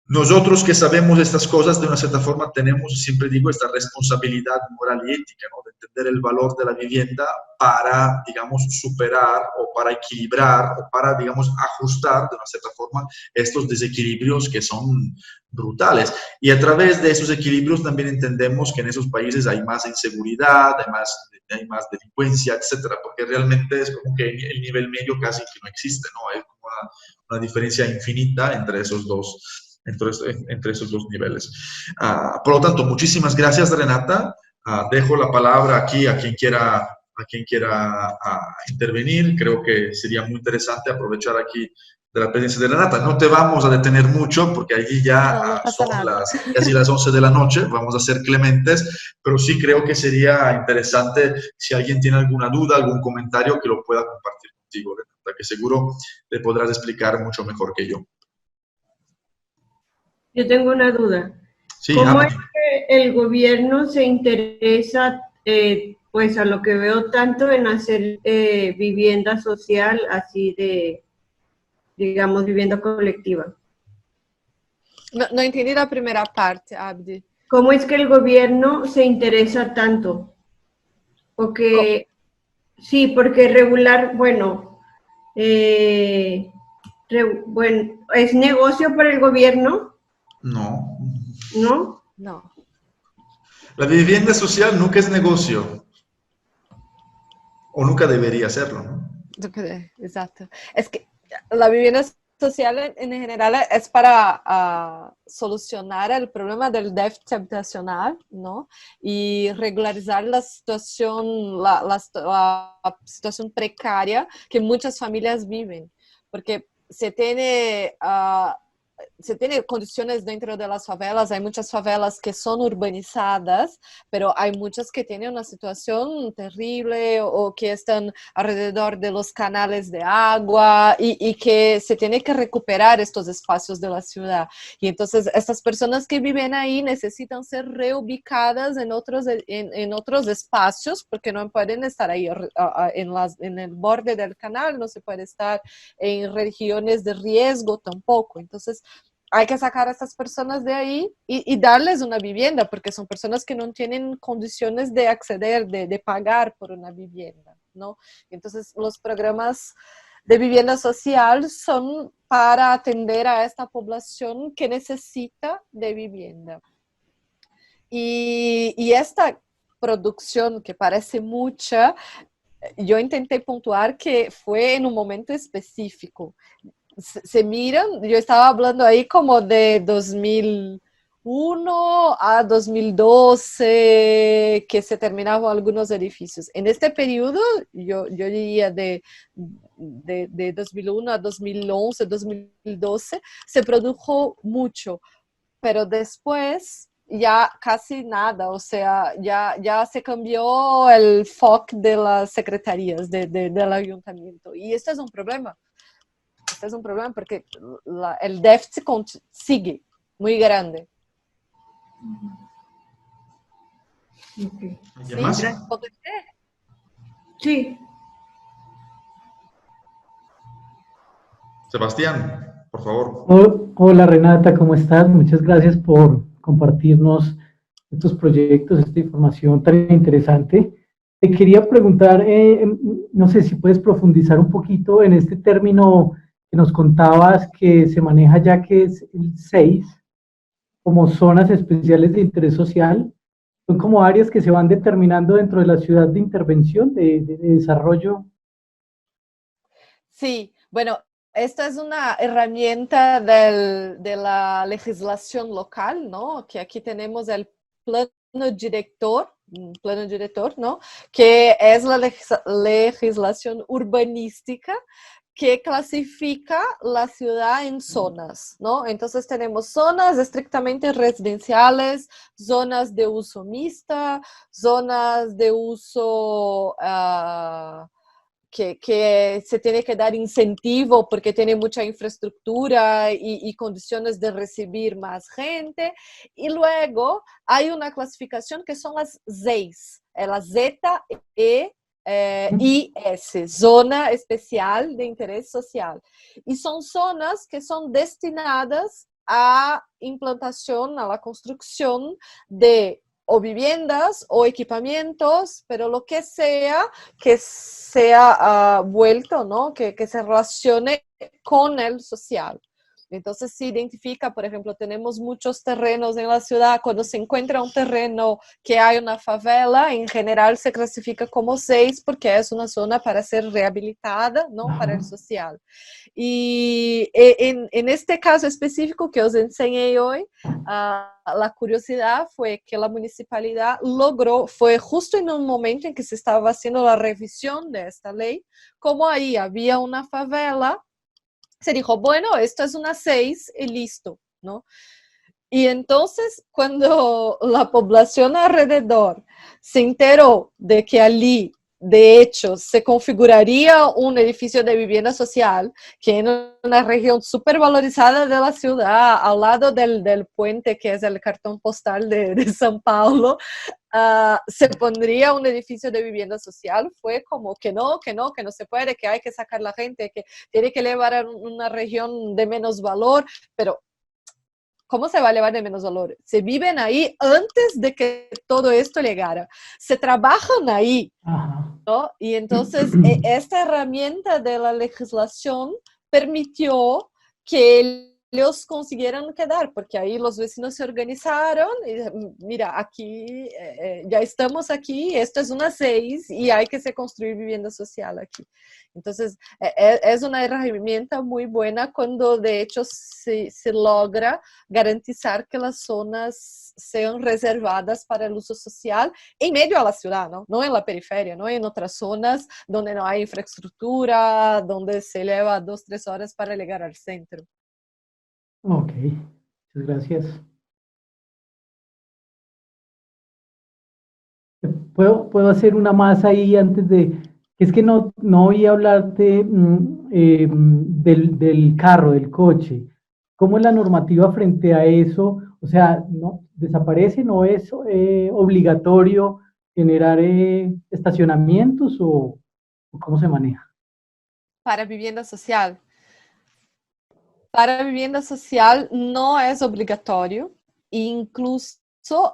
Nosotros que sabemos estas cosas, de una cierta forma, tenemos, siempre digo, esta responsabilidad moral y ética, ¿no? De entender el valor de la vivienda para, digamos, superar o para equilibrar o para, digamos, ajustar, de una cierta forma, estos desequilibrios que son brutales. Y a través de esos equilibrios también entendemos que en esos países hay más inseguridad, hay más delincuencia, etcétera, porque realmente es como que el nivel medio casi que no existe, ¿no? Hay como una diferencia infinita entre esos dos entre esos dos niveles. Por lo tanto, muchísimas gracias, Renata. Dejo la palabra aquí a quien quiera intervenir. Creo que sería muy interesante aprovechar aquí de la presencia de Renata. No te vamos a detener mucho porque allí ya No, no pasa son nada. casi las 11 de la noche. Vamos a ser clementes, pero sí creo que sería interesante si alguien tiene alguna duda, algún comentario que lo pueda compartir contigo, Renata, que seguro le podrás explicar mucho mejor que yo. Yo tengo una duda. Sí, ¿Cómo es que el gobierno se interesa, pues a lo que veo, tanto en hacer vivienda social, así de, digamos, vivienda colectiva? No entendí la primera parte, Abdi. ¿Cómo es que el gobierno se interesa tanto? Porque, sí, porque regular, bueno, bueno, ¿es negocio para el gobierno? No. ¿No? No. La vivienda social nunca es negocio. O nunca debería serlo, ¿no? Exacto. Es que la vivienda social en general es para solucionar el problema del déficit habitacional, ¿no? Y regularizar la situación, la situación precaria que muchas familias viven. Porque se tiene condiciones dentro de las favelas, hay muchas favelas que son urbanizadas, pero hay muchas que tienen una situación terrible o que están alrededor de los canales de agua y que se tiene que recuperar estos espacios de la ciudad. Y entonces estas personas que viven ahí necesitan ser reubicadas en otros espacios porque no pueden estar ahí en el borde del canal, no se puede estar en regiones de riesgo tampoco. Entonces, hay que sacar a estas personas de ahí y darles una vivienda, porque son personas que no tienen condiciones de acceder, de pagar por una vivienda, ¿no? Entonces, los programas de vivienda social son para atender a esta población que necesita de vivienda. Y esta producción, que parece mucha, yo intenté puntuar que fue en un momento específico. Se miran, yo estaba hablando ahí como de 2001 a 2012, que se terminaban algunos edificios. En este periodo, yo diría de 2001 a 2011, 2012, se produjo mucho, pero después ya casi nada, o sea, ya se cambió el foco de las secretarías del ayuntamiento. Y esto es un problema. Este es un problema porque el déficit sigue muy grande. Okay. ¿Alguien más? Sí. Sebastián, por favor. Hola Renata, ¿cómo estás? Muchas gracias por compartirnos estos proyectos, esta información tan interesante. Te quería preguntar, no sé si puedes profundizar un poquito en este término que nos contabas que se maneja ya, que es el 6, como zonas especiales de interés social. Son como áreas que se van determinando dentro de la ciudad de intervención, de desarrollo. Sí, bueno, esta es una herramienta de la legislación local, ¿no? Que aquí tenemos el plano director, ¿no? Que es la legislación urbanística que clasifica la ciudad en zonas, ¿no? Entonces tenemos zonas estrictamente residenciales, zonas de uso mixta, zonas de uso que se tiene que dar incentivo porque tiene mucha infraestructura y condiciones de recibir más gente. Y luego hay una clasificación que son las ZEIS, la ZEIS, Zona Especial de Interés Social. Y son zonas que son destinadas a implantación, a la construcción de o viviendas o equipamientos, pero lo que sea vuelto, ¿no? Que se relacione con el social. Entonces se identifica, por ejemplo, tenemos muchos terrenos en la ciudad, cuando se encuentra un terreno que hay una favela, en general se clasifica como 6 porque es una zona para ser rehabilitada, ¿no? Para el social. Y en este caso específico que os enseñé hoy, la curiosidad fue que la municipalidad logró, fue justo en un momento en que se estaba haciendo la revisión de esta ley, como ahí había una favela, se dijo, bueno, esto es una 6 y listo, ¿no? Y entonces, cuando la población alrededor se enteró de que allí, de hecho, se configuraría un edificio de vivienda social, que en una región súper valorizada de la ciudad, al lado del puente, que es el cartón postal de São Paulo, se pondría un edificio de vivienda social, fue como que no se puede, que hay que sacar la gente, que tiene que llevar a una región de menos valor, pero ¿cómo se va a elevar de menos valor? Se viven ahí antes de que todo esto llegara. Se trabajan ahí, ¿no? Y entonces esta herramienta de la legislación permitió que ellos consiguieran quedar, porque ahí los vecinos se organizaron y mira, aquí ya estamos aquí, esto es una 6 y hay que se construir vivienda social aquí. Entonces, es una herramienta muy buena cuando de hecho se logra garantizar que las zonas sean reservadas para el uso social en medio de la ciudad, ¿no? No en la periferia, no en otras zonas donde no hay infraestructura, donde se lleva 2-3 horas para llegar al centro. Ok, muchas gracias. ¿Puedo hacer una más ahí antes de... Es que no oí hablarte del carro, del coche. ¿Cómo es la normativa frente a eso? O sea, ¿no desaparece? ¿No es obligatorio generar estacionamientos o cómo se maneja? Para vivienda social. Para vivienda social no es obligatorio, incluso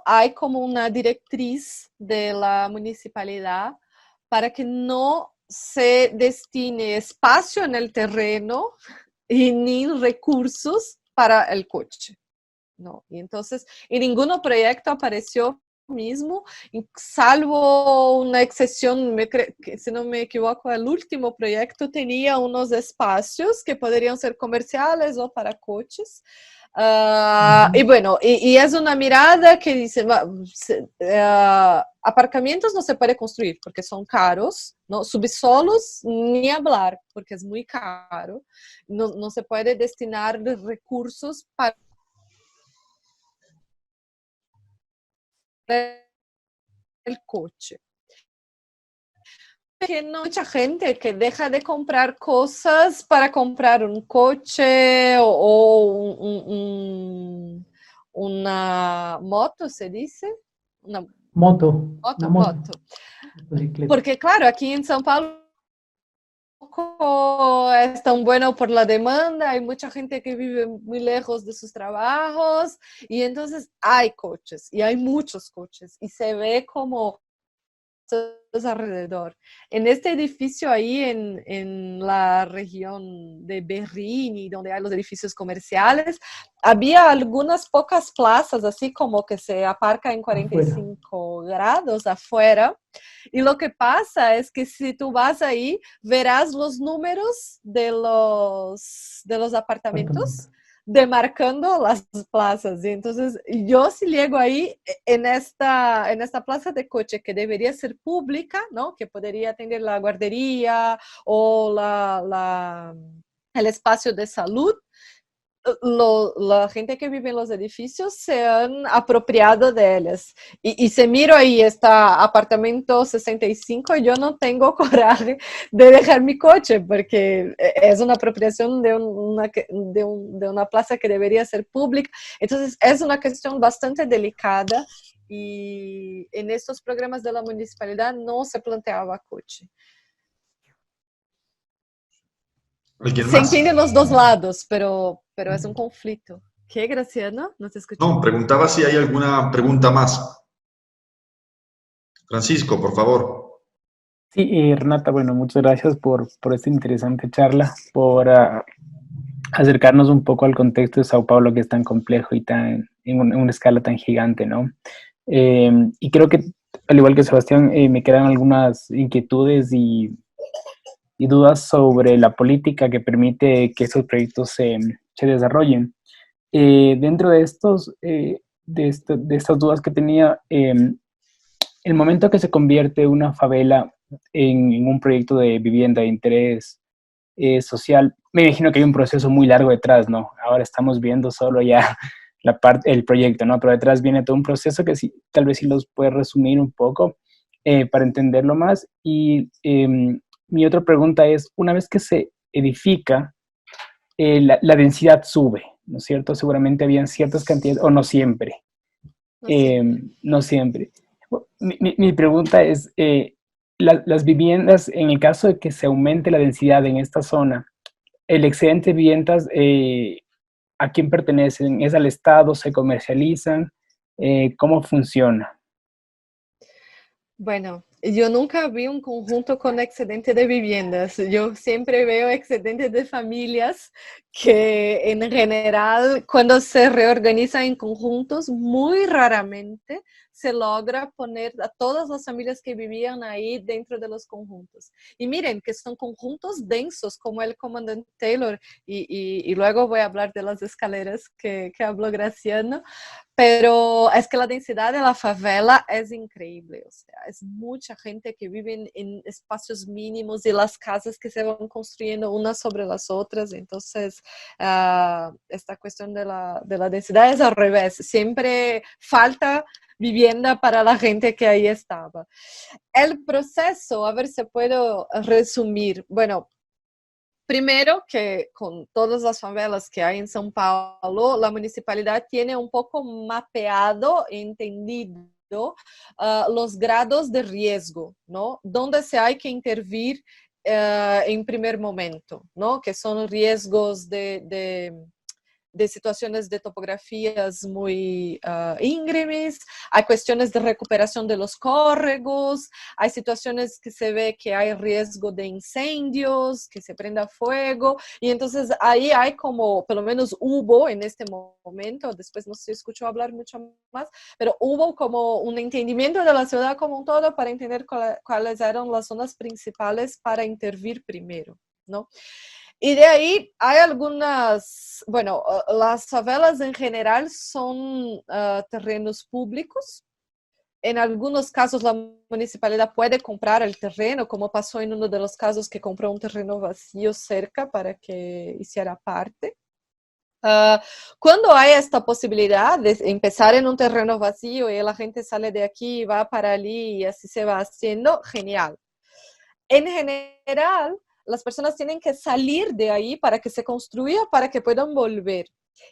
hay como una directriz de la municipalidad para que no se destine espacio en el terreno y ni recursos para el coche, ¿no? Y entonces, en ningún proyecto apareció mismo, salvo una excepción, si no me equivoco, el último proyecto tenía unos espacios que podrían ser comerciales o para coches. Y bueno, y es una mirada que dice, aparcamientos no se puede construir porque son caros, ¿no? Subsolos ni hablar porque es muy caro, no se puede destinar recursos para el coche. Que no mucha gente que deja de comprar cosas para comprar un coche una moto, ¿se dice? Una moto. Porque claro, aquí en São Paulo es tan bueno por la demanda, hay mucha gente que vive muy lejos de sus trabajos y entonces hay coches y hay muchos coches y se ve como alrededor. En este edificio ahí en la región de Berrini, donde hay los edificios comerciales, había algunas pocas plazas, así como que se aparca en 45 grados afuera. Y lo que pasa es que si tú vas ahí, verás los números de los apartamentos demarcando las plazas. Y entonces yo si llego ahí en esta plaza de coche que debería ser pública, ¿no? Que podría atender la guardería o el espacio de salud, la gente que vive en los edificios se han apropiado de ellas. Y si miro ahí está apartamento 65, yo no tengo coraje de dejar mi coche porque es una apropiación de una plaza que debería ser pública. Entonces es una cuestión bastante delicada y en estos programas de la municipalidad no se planteaba coche. ¿Alguien Se más? entienden los dos lados, pero es un conflicto. ¿Qué, Graciano? No te escuché. No, preguntaba si hay alguna pregunta más. Francisco, por favor. Sí, Renata, bueno, muchas gracias por esta interesante charla, por acercarnos un poco al contexto de Sao Paulo, que es tan complejo y tan en una escala tan gigante, ¿no? Y creo que, al igual que Sebastián, me quedan algunas inquietudes y dudas sobre la política que permite que estos proyectos se desarrollen. Dentro de de estas dudas que tenía, el momento que se convierte una favela en un proyecto de vivienda de interés social, me imagino que hay un proceso muy largo detrás, ¿no? Ahora estamos viendo solo ya el proyecto, ¿no? Pero detrás viene todo un proceso que sí, tal vez sí los puede resumir un poco para entenderlo más. Y mi otra pregunta es, una vez que se edifica, la densidad sube, ¿no es cierto? Seguramente habían ciertas cantidades, o no siempre. No siempre. No siempre. Mi pregunta es, las viviendas, en el caso de que se aumente la densidad en esta zona, el excedente de viviendas, ¿a quién pertenecen? ¿Es al Estado? ¿Se comercializan? ¿Cómo funciona? Bueno, yo nunca vi un conjunto con excedente de viviendas. Yo siempre veo excedentes de familias que en general, cuando se reorganizan en conjuntos, muy raramente se logra poner a todas las familias que vivían ahí dentro de los conjuntos. Y miren que son conjuntos densos, como el comandante Taylor, y luego voy a hablar de las escaleras que habló Graciano. Pero es que la densidad de la favela es increíble, o sea, es mucha gente que vive en espacios mínimos y las casas que se van construyendo unas sobre las otras, entonces esta cuestión de la densidad es al revés, siempre falta vivienda para la gente que ahí estaba. El proceso, a ver si puedo resumir, bueno, primero que con todas las favelas que hay en São Paulo, la municipalidad tiene un poco mapeado, entendido los grados de riesgo, ¿no? Donde se hay que intervir en primer momento, ¿no? Que son riesgos de situaciones de topografías muy íngremes, hay cuestiones de recuperación de los córregos, hay situaciones que se ve que hay riesgo de incendios, que se prenda fuego, y entonces ahí hay como, por lo menos hubo en este momento, después no se escuchó hablar mucho más, pero hubo como un entendimiento de la ciudad como un todo para entender cuáles eran las zonas principales para intervir primero, ¿no? Y de ahí hay algunas, bueno, las favelas en general son terrenos públicos. En algunos casos la municipalidad puede comprar el terreno, como pasó en uno de los casos que compró un terreno vacío cerca para que hiciera parte. Cuando hay esta posibilidad de empezar en un terreno vacío y la gente sale de aquí y va para allí y así se va haciendo, genial. En general, las personas tienen que salir de ahí para que se construya, para que puedan volver.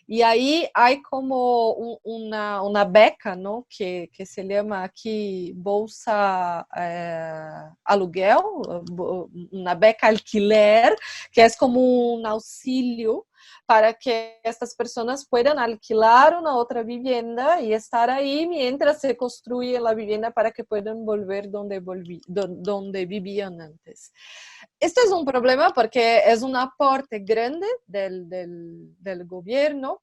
Y ahí hay como una beca, ¿no? Que se llama aquí Bolsa Aluguel, una beca alquiler, que es como un auxilio para que estas personas puedan alquilar una otra vivienda y estar ahí mientras se construye la vivienda para que puedan volver donde vivían antes. Esto es un problema porque es un aporte grande del gobierno.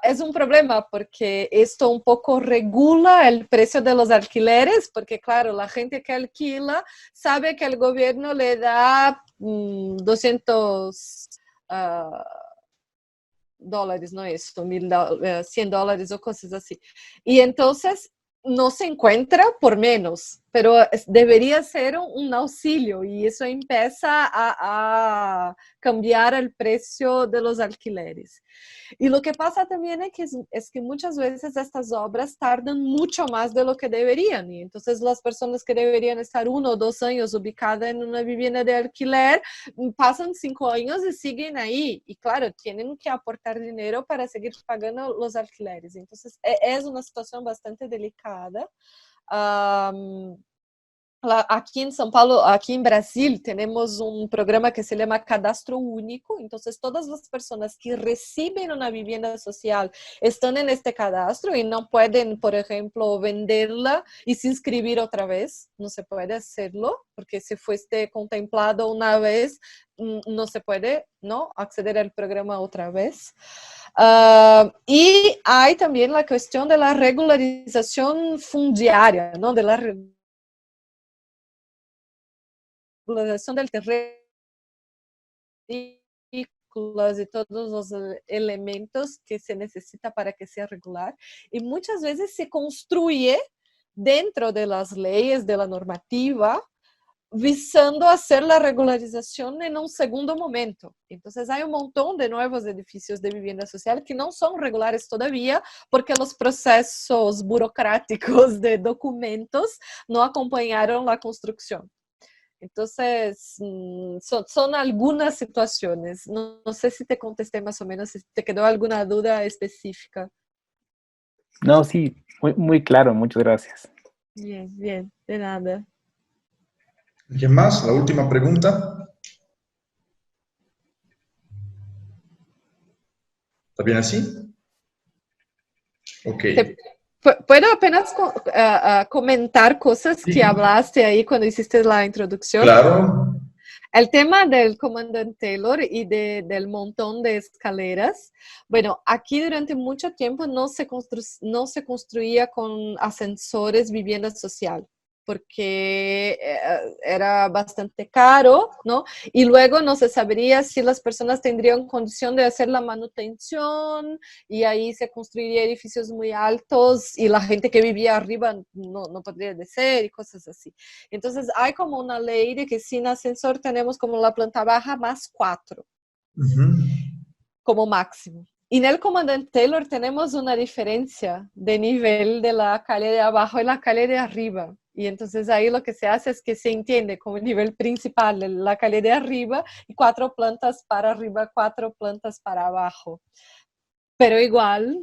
Es un problema porque esto un poco regula el precio de los alquileres, porque claro, la gente que alquila sabe que el gobierno le da 200 dólares, ¿no? Esto, $100 o cosas así. Y entonces no se encuentra por menos. pero debería ser un auxilio y eso empieza a cambiar el precio de los alquileres. Y lo que pasa también es que muchas veces estas obras tardan mucho más de lo que deberían. Y entonces las personas que deberían estar 1 o 2 años ubicadas en una vivienda de alquiler pasan 5 años y siguen ahí. Y claro, tienen que aportar dinero para seguir pagando los alquileres. Entonces es una situación bastante delicada. Aquí en São Paulo, aquí en Brasil, tenemos un programa que se llama Cadastro Único. Entonces, todas las personas que reciben una vivienda social están en este cadastro y no pueden, por ejemplo, venderla y se inscribir otra vez. No se puede hacerlo, porque si fuiste contemplado una vez, no se puede, ¿no?, acceder al programa otra vez. Y hay también la cuestión de la regularización fundiaria, ¿no?, de la regularización del terreno y todos los elementos que se necesita para que sea regular. Y muchas veces se construye dentro de las leyes, de la normativa, visando hacer la regularización en un segundo momento. Entonces hay un montón de nuevos edificios de vivienda social que no son regulares todavía porque los procesos burocráticos de documentos no acompañaron la construcción. Entonces, son algunas situaciones. No sé si te contesté más o menos, si te quedó alguna duda específica. No, sí, muy claro, muchas gracias. Bien, bien, de nada. ¿Quién más? La última pregunta. ¿Está bien así? Ok. ¿Puedo apenas comentar cosas que hablaste ahí cuando hiciste la introducción? Claro. El tema del comandante Taylor y del montón de escaleras. Bueno, aquí durante mucho tiempo no se construía con ascensores vivienda social, porque era bastante caro, ¿no? Y luego no se sabría si las personas tendrían condición de hacer la manutención y ahí se construiría edificios muy altos y la gente que vivía arriba no podría descer y cosas así. Entonces hay como una ley de que sin ascensor tenemos como la planta baja más 4 como máximo. Y en el comandante Taylor tenemos una diferencia de nivel de la calle de abajo y la calle de arriba. Y entonces ahí lo que se hace es que se entiende como el nivel principal de la calle de arriba y 4 plantas para arriba, 4 plantas para abajo. Pero igual,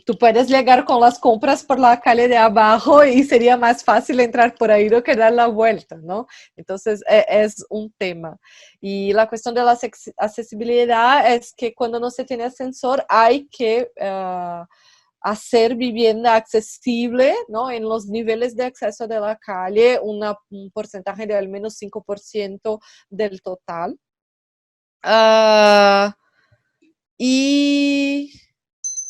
tú puedes llegar con las compras por la calle de abajo y sería más fácil entrar por ahí do que dar la vuelta, ¿no? Entonces, es un tema. Y la cuestión de la accesibilidad es que cuando no se tiene ascensor hay que hacer vivienda accesible, ¿no? En los niveles de acceso de la calle, un porcentaje de al menos 5% del total. Y,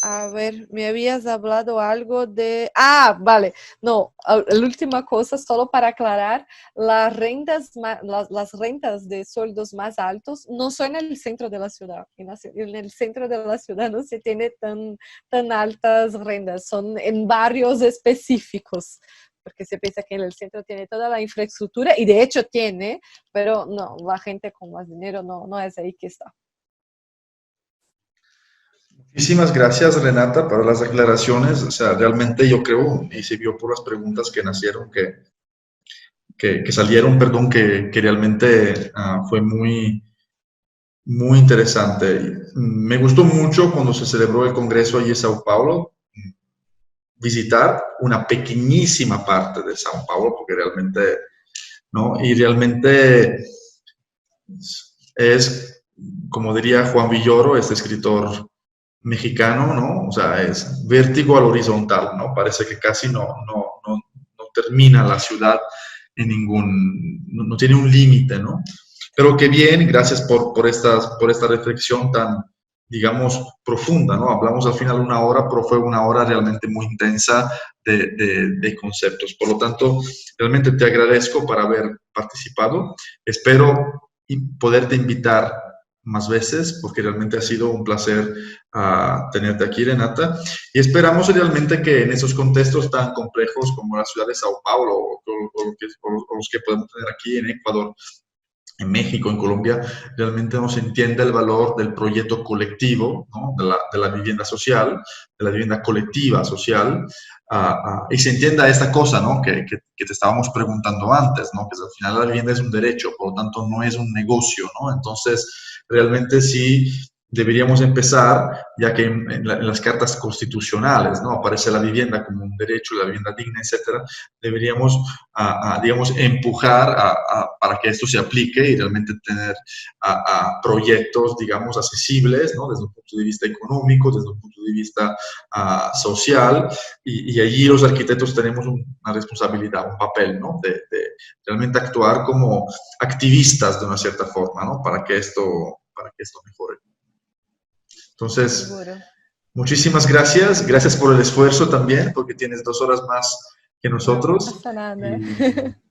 a ver, me habías hablado algo de... Ah, vale. No, la última cosa, solo para aclarar, las rentas de sueldos más altos no son en el centro de la ciudad. En el centro de la ciudad no se tiene tan altas rentas, son en barrios específicos, porque se piensa que en el centro tiene toda la infraestructura, y de hecho tiene, pero no, la gente con más dinero no es ahí que está. Muchísimas gracias, Renata, por las aclaraciones. O sea, realmente yo creo, y se vio por las preguntas que nacieron, que salieron, perdón, que realmente fue muy interesante. Me gustó mucho cuando se celebró el Congreso allí en Sao Paulo, visitar una pequeñísima parte de Sao Paulo, porque realmente, ¿no? Y realmente es, como diría Juan Villoro, este escritor mexicano, ¿no? O sea, es vértigo al horizontal, ¿no? Parece que casi no termina la ciudad en no tiene un límite, ¿no? Pero qué bien, gracias por esta reflexión tan, digamos, profunda, ¿no? Hablamos al final 1 hora, pero fue 1 hora realmente muy intensa de conceptos. Por lo tanto, realmente te agradezco por haber participado. Espero poderte invitar más veces, porque realmente ha sido un placer tenerte aquí, Renata. Y esperamos realmente que en esos contextos tan complejos como la ciudad de Sao Paulo o los que podemos tener aquí en Ecuador, en México, en Colombia, realmente no se entiende el valor del proyecto colectivo, ¿no? de la vivienda social, de la vivienda colectiva social, y se entienda esta cosa, ¿no? que te estábamos preguntando antes, ¿no? Que al final la vivienda es un derecho, por lo tanto no es un negocio, ¿no? Entonces, realmente sí deberíamos empezar, ya que en las cartas constitucionales, ¿no? Aparece la vivienda como un derecho, la vivienda digna, etcétera, deberíamos digamos, empujar para que esto se aplique y realmente tener proyectos, digamos, accesibles, ¿no? Desde un punto de vista económico, desde un punto de vista social, y allí los arquitectos tenemos una responsabilidad, un papel, ¿no? De realmente actuar como activistas de una cierta forma, ¿no? Para que esto mejore. Entonces, Seguro. muchísimas gracias. Gracias por el esfuerzo también, porque tienes 2 horas más que nosotros. No pasa nada.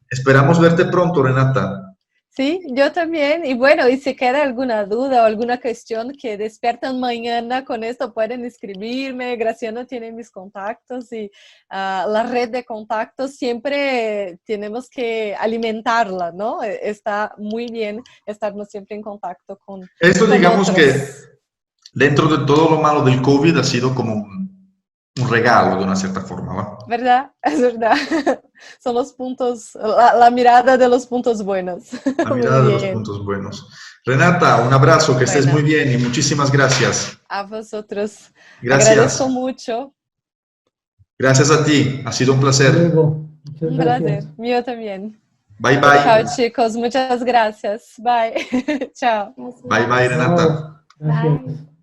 Esperamos verte pronto, Renata. Sí, yo también. Y bueno, y si queda alguna duda o alguna cuestión que despiertan mañana con esto, pueden escribirme. Graciano tiene mis contactos y la red de contactos siempre tenemos que alimentarla, ¿no? Está muy bien estarnos siempre en contacto con Esto, digamos otros. que dentro de todo lo malo del COVID ha sido como un regalo de una cierta forma, ¿va? ¿Verdad? Es verdad. Son los puntos, la mirada de los puntos buenos. La mirada de los puntos buenos. Renata, un abrazo, que estés muy bien y muchísimas gracias. A vosotros. Gracias. Agradezco mucho. Gracias a ti, ha sido un placer. Luego. Muchas Un gracias. placer, mío también. Bye, bye. Chao, chicos, muchas gracias. Bye. Chao. Bye, bye, Renata. Gracias.